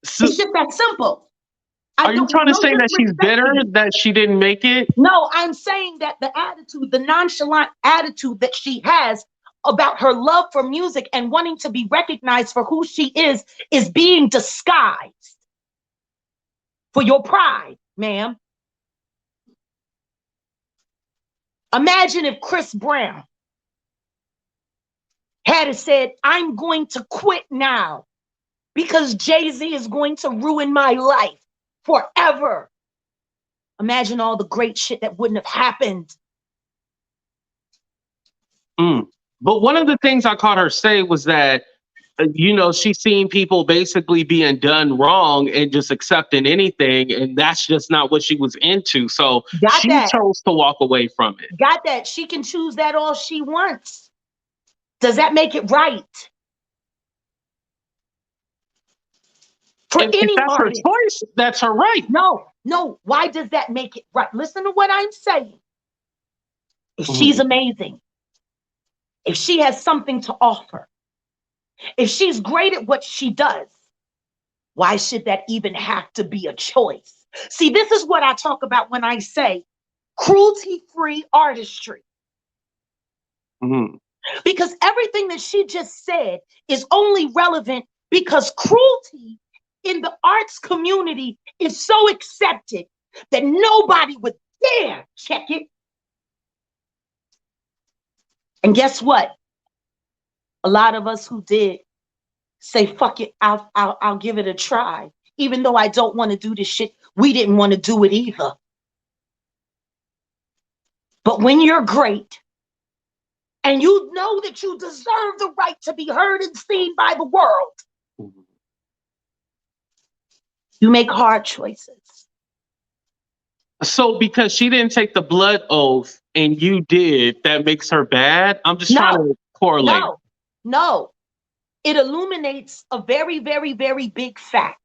So, it's just that simple. Are you trying to say that she's bitter that she didn't make it? No, I'm saying that the attitude, the nonchalant attitude that she has about her love for music and wanting to be recognized for who she is being disguised for your pride, ma'am. Imagine if Chris Brown had said, I'm going to quit now because Jay-Z is going to ruin my life forever. Imagine all the great shit that wouldn't have happened. But one of the things I caught her say was that, you know, she's seen people basically being done wrong and just accepting anything. And that's just not what she was into. So she chose to walk away from it. Got that. She can choose that all she wants. Does that make it right? For if any that's artist. her choice, that's her right. No. Why does that make it right? Listen to what I'm saying. If she's amazing, if she has something to offer, if she's great at what she does, why should that even have to be a choice? See, this is what I talk about when I say cruelty-free artistry. Because everything that she just said is only relevant because cruelty in the arts community is so accepted that nobody would dare check it. And guess what? A lot of us who did say, fuck it, I'll give it a try. Even though I don't want to do this shit, we didn't want to do it either. But when you're great, and you know that you deserve the right to be heard and seen by the world, you make hard choices. So because she didn't take the blood oath and you did, that makes her bad? I'm just trying to correlate. No. It illuminates a very, very, very big fact.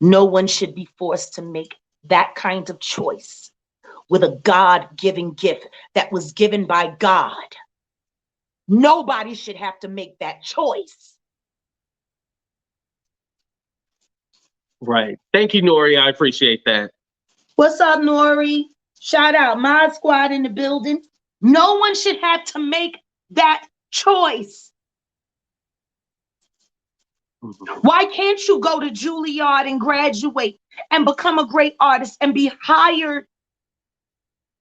No one should be forced to make that kind of choice with a God-given gift that was given by God. Nobody should have to make that choice. Right. Thank you, Nori. I appreciate that. What's up, Nori? Shout out, Mod Squad in the building. No one should have to make that choice. Why can't you go to Juilliard and graduate and become a great artist and be hired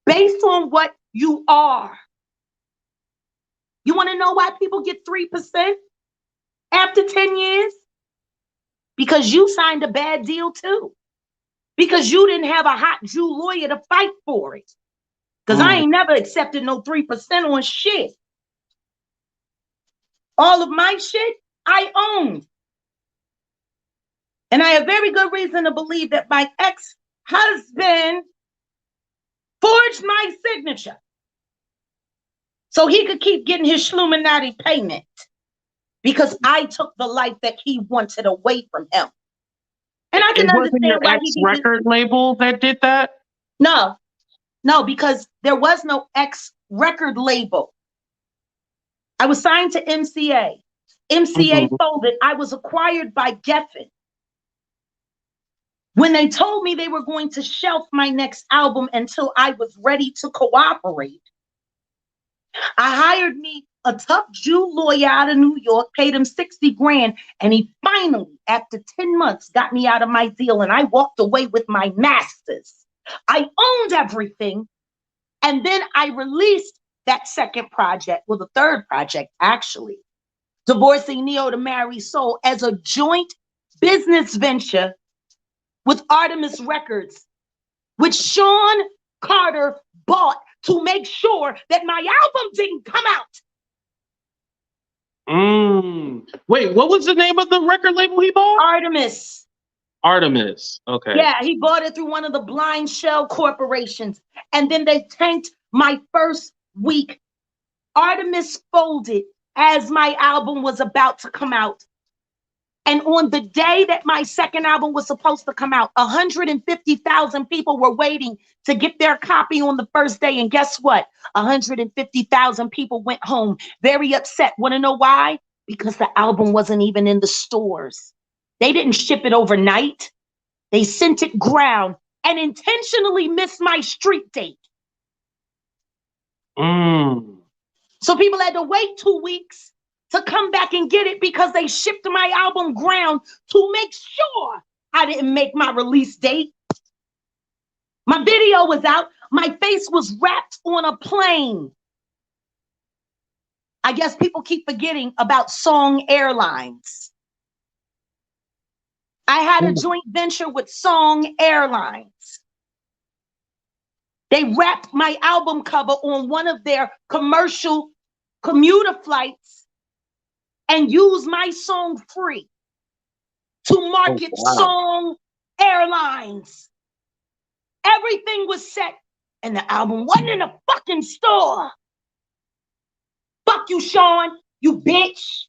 based on what you are? You want to know why people get 3% after 10 years? Because you signed a bad deal too. Because you didn't have a hot Jew lawyer to fight for it. Because I ain't never accepted no 3% on shit. All of my shit, I owned. And I have very good reason to believe that my ex-husband forged my signature so he could keep getting his Schluminati payment. because I took the life that he wanted away from him. And I can It wasn't your understand why he did this. ex-record label that did that? No, because there was no ex-record label. I was signed to MCA. MCA folded. I was acquired by Geffen. When they told me they were going to shelf my next album until I was ready to cooperate, I hired me a tough Jew lawyer out of New York, paid him 60 grand, and he finally, after 10 months, got me out of my deal, and I walked away with my masters. I owned everything, and then I released that second project, well, the third project, actually, Divorcing Neo to Marry Soul, as a joint business venture with Artemis Records, which Sean Carter bought to make sure that my album didn't come out. Wait, what was the name of the record label he bought? Artemis. Artemis. Okay. Yeah, he bought it through one of the blind shell corporations. And then they tanked my first week. Artemis folded as my album was about to come out. And on the day that my second album was supposed to come out, 150,000 people were waiting to get their copy on the first day. And guess what? 150,000 people went home very upset. Want to know why? Because the album wasn't even in the stores. They didn't ship it overnight. They sent it ground and intentionally missed my street date. So people had to wait 2 weeks to come back and get it because they shipped my album ground to make sure I didn't make my release date. My video was out. My face was wrapped on a plane. I guess people keep forgetting about Song Airlines. I had a joint venture with Song Airlines. They wrapped my album cover on one of their commercial commuter flights and used my song free to market Song Airlines. Everything was set and the album wasn't in a fucking store. Fuck you, Sean, you bitch.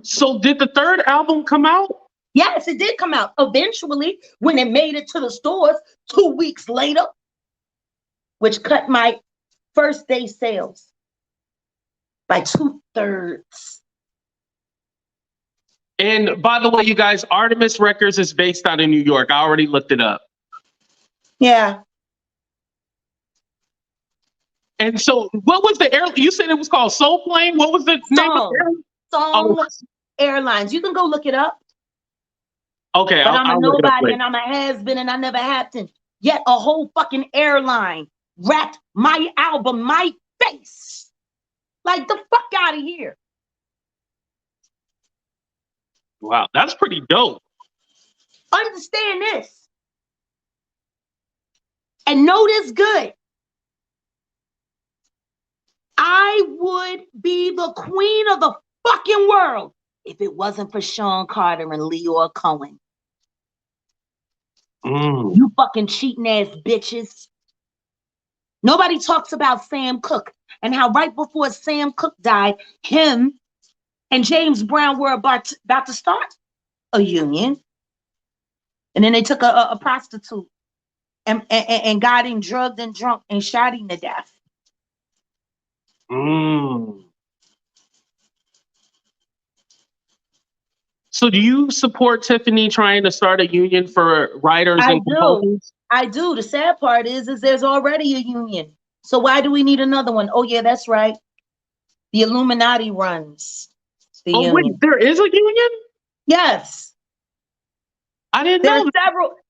So did the third album come out? Yes, it did come out eventually when it made it to the stores 2 weeks later, which cut my first day sales by 2/3. And by the way, you guys, Artemis Records is based out in New York. I already looked it up. Yeah. And so what was the air? You said it was called Soul Plane. What was the name of the airline? Song Airlines. You can go look it up. Okay, but I'm a look it up nobody later. and I'm a has-been and I never happened. Yet a whole fucking airline wrapped my album, my face. Like, the fuck out of here. Wow, that's pretty dope. Understand this. And know this good. I would be the queen of the fucking world if it wasn't for Sean Carter and Leora Cohen. You fucking cheating ass bitches. Nobody talks about Sam Cooke and how right before Sam Cooke died, him and James Brown were about to start a union. And then they took a prostitute and got him drugged and drunk and shot him to death. So do you support Tiffany trying to start a union for writers and composers? I do. The sad part is there's already a union. So why do we need another one? Oh yeah, that's right. The Illuminati runs the union. Wait, there is a union? Yes. I didn't know.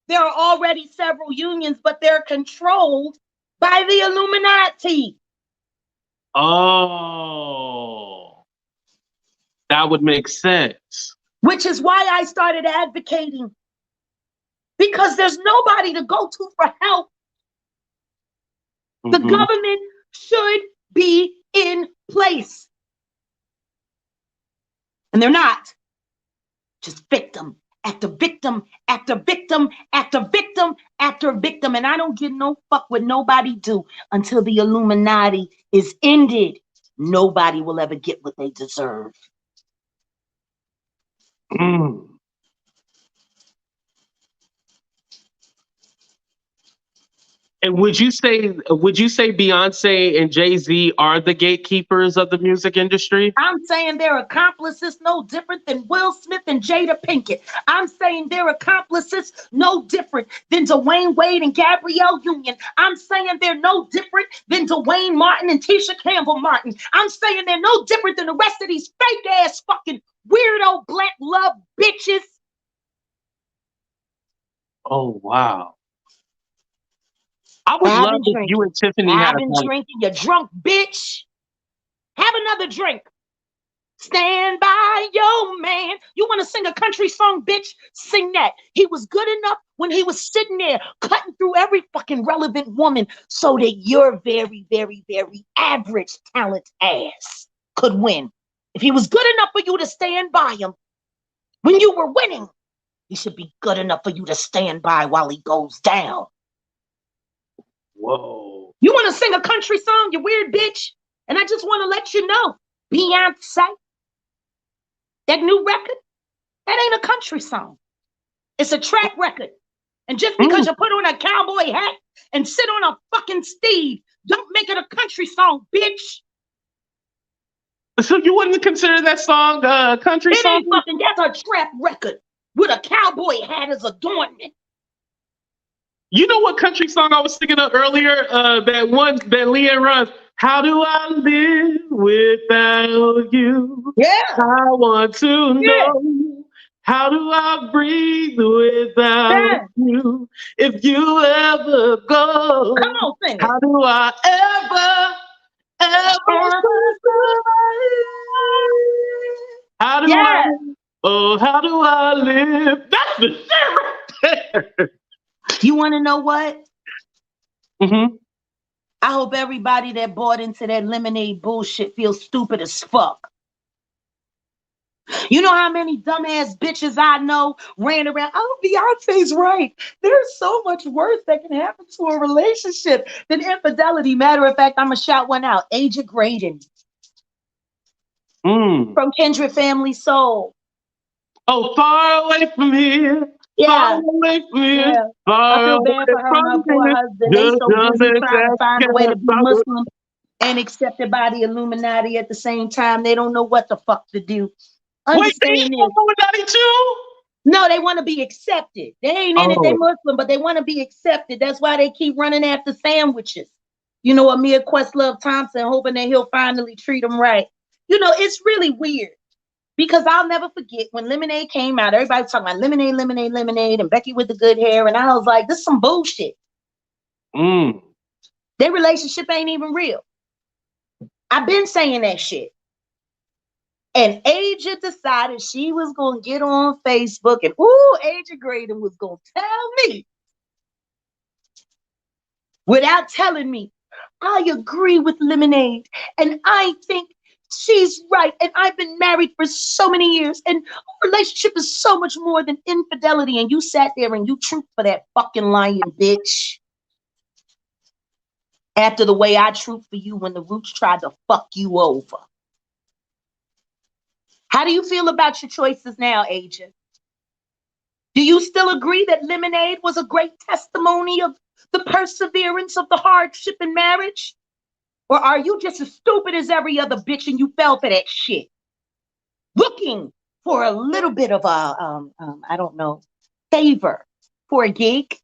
There are already several unions, but they're controlled by the Illuminati. Oh, that would make sense. Which is why I started advocating, because there's nobody to go to for help. The government should be in place. And they're not. Just victim after victim after victim after victim after victim. And I don't give no fuck what nobody do until the Illuminati is ended. Nobody will ever get what they deserve. Mm. And would you say Beyonce and Jay-Z are the gatekeepers of the music industry? I'm saying they're accomplices no different than Will Smith and Jada Pinkett. I'm saying they're accomplices no different than Dwayne Wade and Gabrielle Union. I'm saying they're no different than Dwayne Martin and Tisha Campbell Martin. I'm saying they're no different than the rest of these fake ass fucking weirdo black love bitches. Oh wow. I would I've love been if you drinking. and Tiffany had I've a been fight. drinking. You drunk bitch. Have another drink. Stand by your man. You want to sing a country song, bitch? Sing that. He was good enough when he was sitting there cutting through every fucking relevant woman so that your very, very, very average talent ass could win. If he was good enough for you to stand by him when you were winning, he should be good enough for you to stand by while he goes down. Whoa. You want to sing a country song, you weird bitch? And I just want to let you know, Beyonce, that new record, that ain't a country song. It's a track record. And just because you put on a cowboy hat and sit on a fucking steed, don't make it a country song, bitch. So you wouldn't consider that song a country It song? ain't fucking, that's a trap record with a cowboy hat as adornment. You know what country song I was thinking of earlier? That one that Leanne runs. How do I live without you? Yeah. I want to Yeah. know. How do I breathe without Yeah. you? If you ever go, Come on, sing it. how do I ever survive? How do I? Yeah. Oh, how do I live? That's the shit right there. You want to know what? Mm-hmm. I hope everybody that bought into that lemonade bullshit feels stupid as fuck. You know how many dumbass bitches I know ran around? Oh, Beyonce's right. There's so much worse that can happen to a relationship than infidelity. Matter of fact, I'm going to shout one out. Aja Graydon Mm. from Kindred Family Soul. Oh, far away from here. Far Yeah, away from here. yeah. I Far feel away bad for her and her from poor here. husband. They Just so busy as trying to find a way to be that Muslim and accepted by the Illuminati at the same time. They don't know what the fuck to do. Wait, they Understand ain't this. Illuminati too? No, they want to be accepted. They ain't in it. They Oh. Muslim, but they want to be accepted. That's why they keep running after sandwiches. You know, Amir Questlove Thompson, hoping that he'll finally treat them right. You know, it's really weird because I'll never forget when Lemonade came out. Everybody was talking about Lemonade, Lemonade, Lemonade, and Becky with the good hair. And I was like, this is some bullshit. Mm. Their relationship ain't even real. I've been saying that shit. And Aja decided she was going to get on Facebook and, Aja Graydon was going to tell me without telling me, I agree with Lemonade. And I think she's right. And I've been married for so many years. And our relationship is so much more than infidelity. And you sat there and you trooped for that fucking lying bitch. After the way I trooped for you when the Roots tried to fuck you over. How do you feel about your choices now, Aja? Do you still agree that Lemonade was a great testimony of the perseverance of the hardship in marriage? Or are you just as stupid as every other bitch and you fell for that shit? Looking for a little bit of a, I don't know, favor for a gig,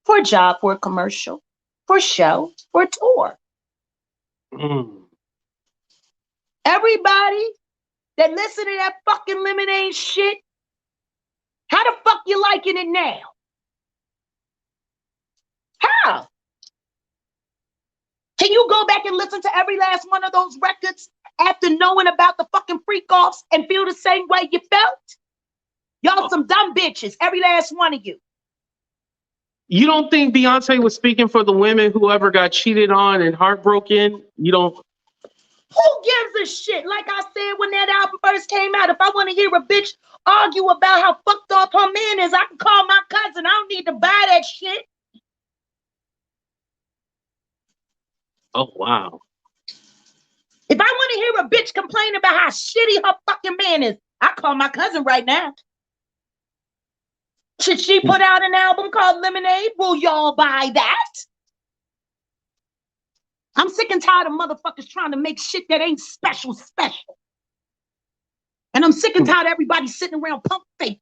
for a job, for a commercial, for a show, for a tour. Mm. Everybody that listen to that fucking Lemonade shit, how the fuck you liking it now? How? Can you go back and listen to every last one of those records after knowing about the fucking freak offs and feel the same way you felt? Y'all some dumb bitches, every last one of you. You don't think Beyonce was speaking for the women who ever got cheated on and heartbroken? You don't? Who gives a shit? Like I said when that album first came out, if I want to hear a bitch argue about how fucked up her man is, I can call my cousin. I don't need to buy that shit. Oh, wow. If I want to hear a bitch complain about how shitty her fucking man is, I call my cousin right now. Should she put out an album called Lemonade? Will y'all buy that? I'm sick and tired of motherfuckers trying to make shit that ain't special. And I'm sick and tired of everybody sitting around pump faking.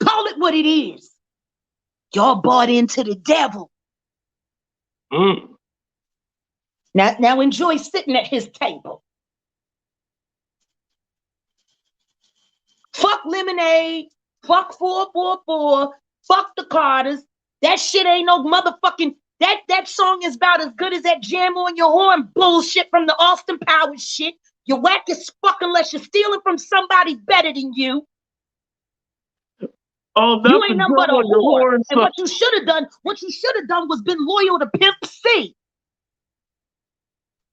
Call it what it is. Y'all bought into the devil. Now enjoy sitting at his table. Fuck Lemonade. Fuck 444. Fuck the Carters. That shit ain't no motherfucking... That song is about as good as that jam on your horn bullshit from the Austin Powers shit. You're whack as fuck unless you're stealing from somebody better than you. Oh, that's You ain't nothing but a whore. And stuff. what you should have done was been loyal to Pimp C.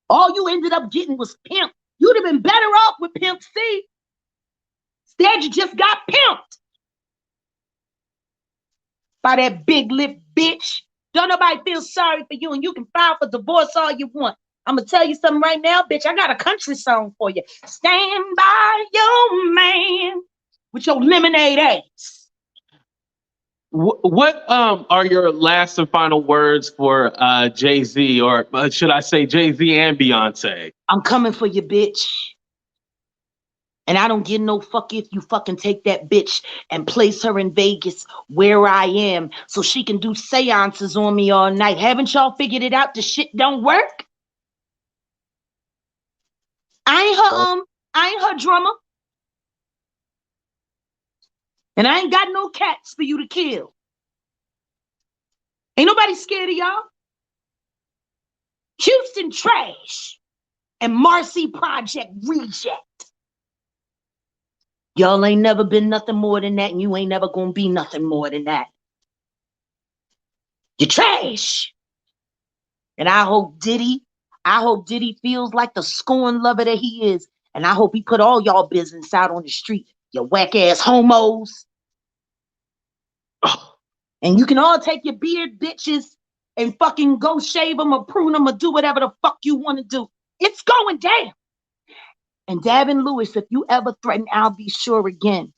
All you ended up getting was Pimp. You'd have been better off with Pimp C. Instead, you just got pimped by that big lip bitch. Don't nobody feel sorry for you, and you can file for divorce all you want. I'm going to tell you something right now, bitch. I got a country song for you. Stand by your man with your lemonade ass. What are your last and final words for Jay-Z, or should I say Jay-Z and Beyonce? I'm coming for you, bitch. And I don't give no fuck if you fucking take that bitch and place her in Vegas where I am so she can do seances on me all night. Haven't y'all figured it out? The shit don't work? I ain't her drummer. And I ain't got no cats for you to kill. Ain't nobody scared of y'all. Houston trash and Marcy Project reject. Y'all ain't never been nothing more than that, and you ain't never gonna be nothing more than that. You're trash. And I hope Diddy feels like the scorn lover that he is. And I hope he put all y'all business out on the street, you whack ass homos. And you can all take your beard bitches and fucking go shave them or prune them or do whatever the fuck you want to do. It's going down. And Davin Lewis, if you ever threaten I'll Be Sure again,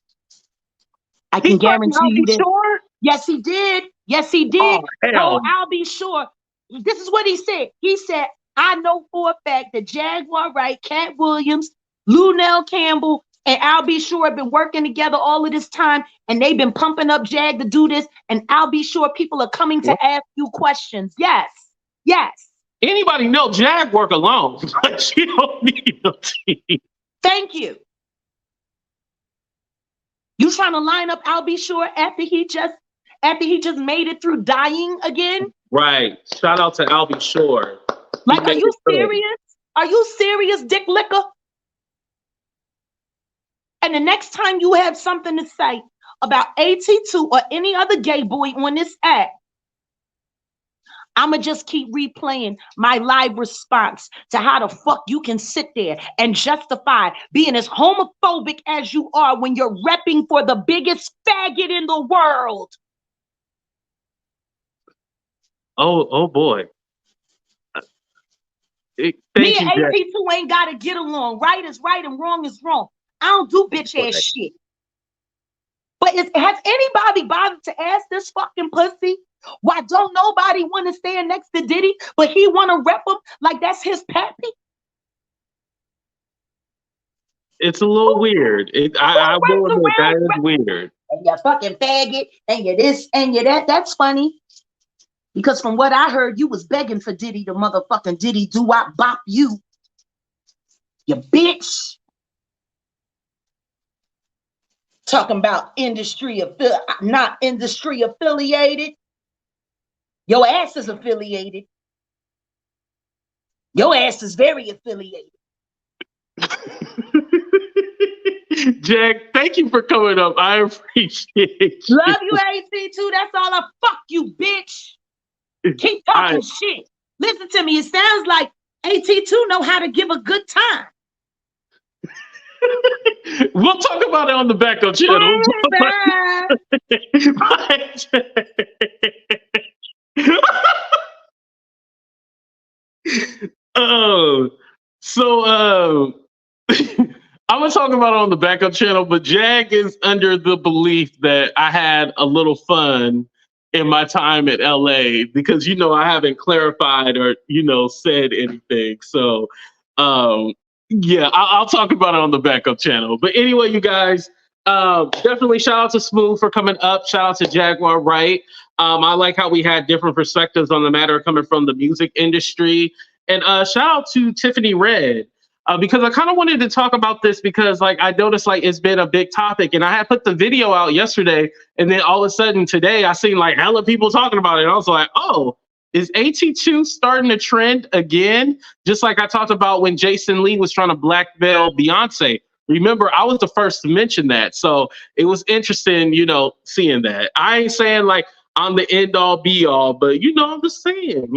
I can guarantee you that. Sure? Yes, he did. Yes, he did. Oh, hell. I'll Be Sure. This is what he said. He said, I know for a fact that Jaguar Wright, Cat Williams, Lunell Campbell, and I'll Be Sure have been working together all of this time, and they've been pumping up Jag to do this, and I'll Be Sure people are coming to ask you questions. Yes. Yes. Anybody know Jag work alone? Like, she don't need no team. Thank you. You trying to line up I'll Be Sure after he just made it through dying again? Right. Shout out to I'll Be Sure. Like, are you serious? Are you serious, Dick Licker? And the next time you have something to say about AT2 or any other gay boy on this app, I'ma just keep replaying my live response to how the fuck you can sit there and justify being as homophobic as you are when you're repping for the biggest faggot in the world. Oh boy. Me and AT2 ain't gotta get along. Right is right and wrong is wrong. I don't do bitch ass shit. But has anybody bothered to ask this fucking pussy why don't nobody want to stand next to Diddy, but he want to rep him like that's his pappy? It's a little weird. I will admit that is weird. And you fucking faggot, and you this and you that. That's funny. Because from what I heard, you was begging for Diddy to motherfucking Diddy do-wop bop you. You bitch. Talking about not industry affiliated. Your ass is affiliated. Your ass is very affiliated. Jack, thank you for coming up. I appreciate you. Love you, AC2. That's all. Fuck you, bitch. Keep talking shit. Listen to me. It sounds like AT2 know how to give a good time. We'll talk about it on the backup channel. Oh, so I'm gonna talk about it on the backup channel, but Jag is under the belief that I had a little fun in my time at LA because I haven't clarified or said anything. So yeah, I'll talk about it on the backup channel. But anyway, you guys, definitely shout out to Smooth for coming up. Shout out to Jaguar Wright. I like how we had different perspectives on the matter coming from the music industry. And shout out to Tiffany Red. Because I kind of wanted to talk about this because I noticed it's been a big topic, and I had put the video out yesterday, and then all of a sudden today I seen hella people talking about it. And I was like, oh, is AT2 starting to trend again? Just like I talked about when Jason Lee was trying to blackmail Beyonce. Remember, I was the first to mention that. So it was interesting, seeing that. I ain't saying I'm the end all be all, but I'm just saying,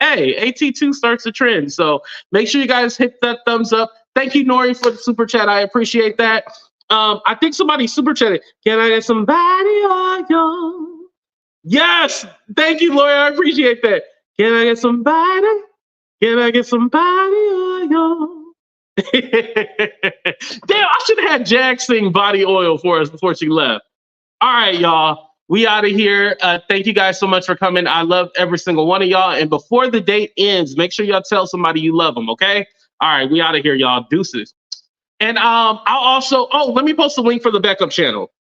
hey, AT2 starts the trend. So make sure you guys hit that thumbs up. Thank you, Nori, for the super chat. I appreciate that. I think somebody super chatted. Can I get somebody on you? Yes. Thank you, Lori. I appreciate that. Can I get somebody? Can I get somebody on you? Damn, I should have had Jag sing Body Oil for us before she left. All right, y'all. We out of here. Thank you guys so much for coming. I love every single one of y'all. And before the date ends, make sure y'all tell somebody you love them, okay? All right, we out of here, y'all. Deuces. And I'll also, let me post a link for the backup channel.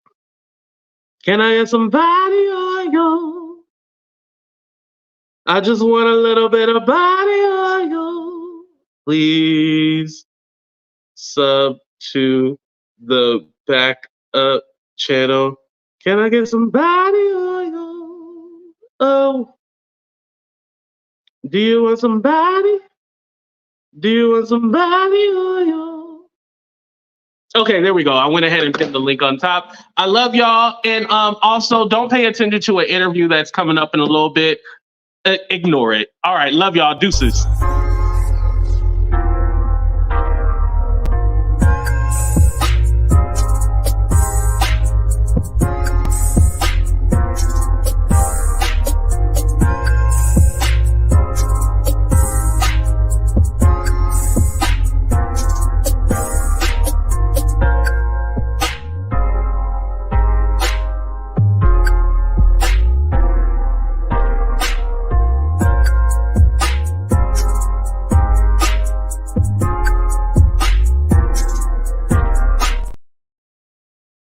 Can I get somebody on you? I just want a little bit of body on you. Please sub to the backup channel. Can I get somebody on you? Oh. Do you want somebody? Do you want somebody on you? Okay, there we go. I went ahead and pinned the link on top. I love y'all. And also, don't pay attention to an interview that's coming up in a little bit. Ignore it. All right, love y'all. Deuces.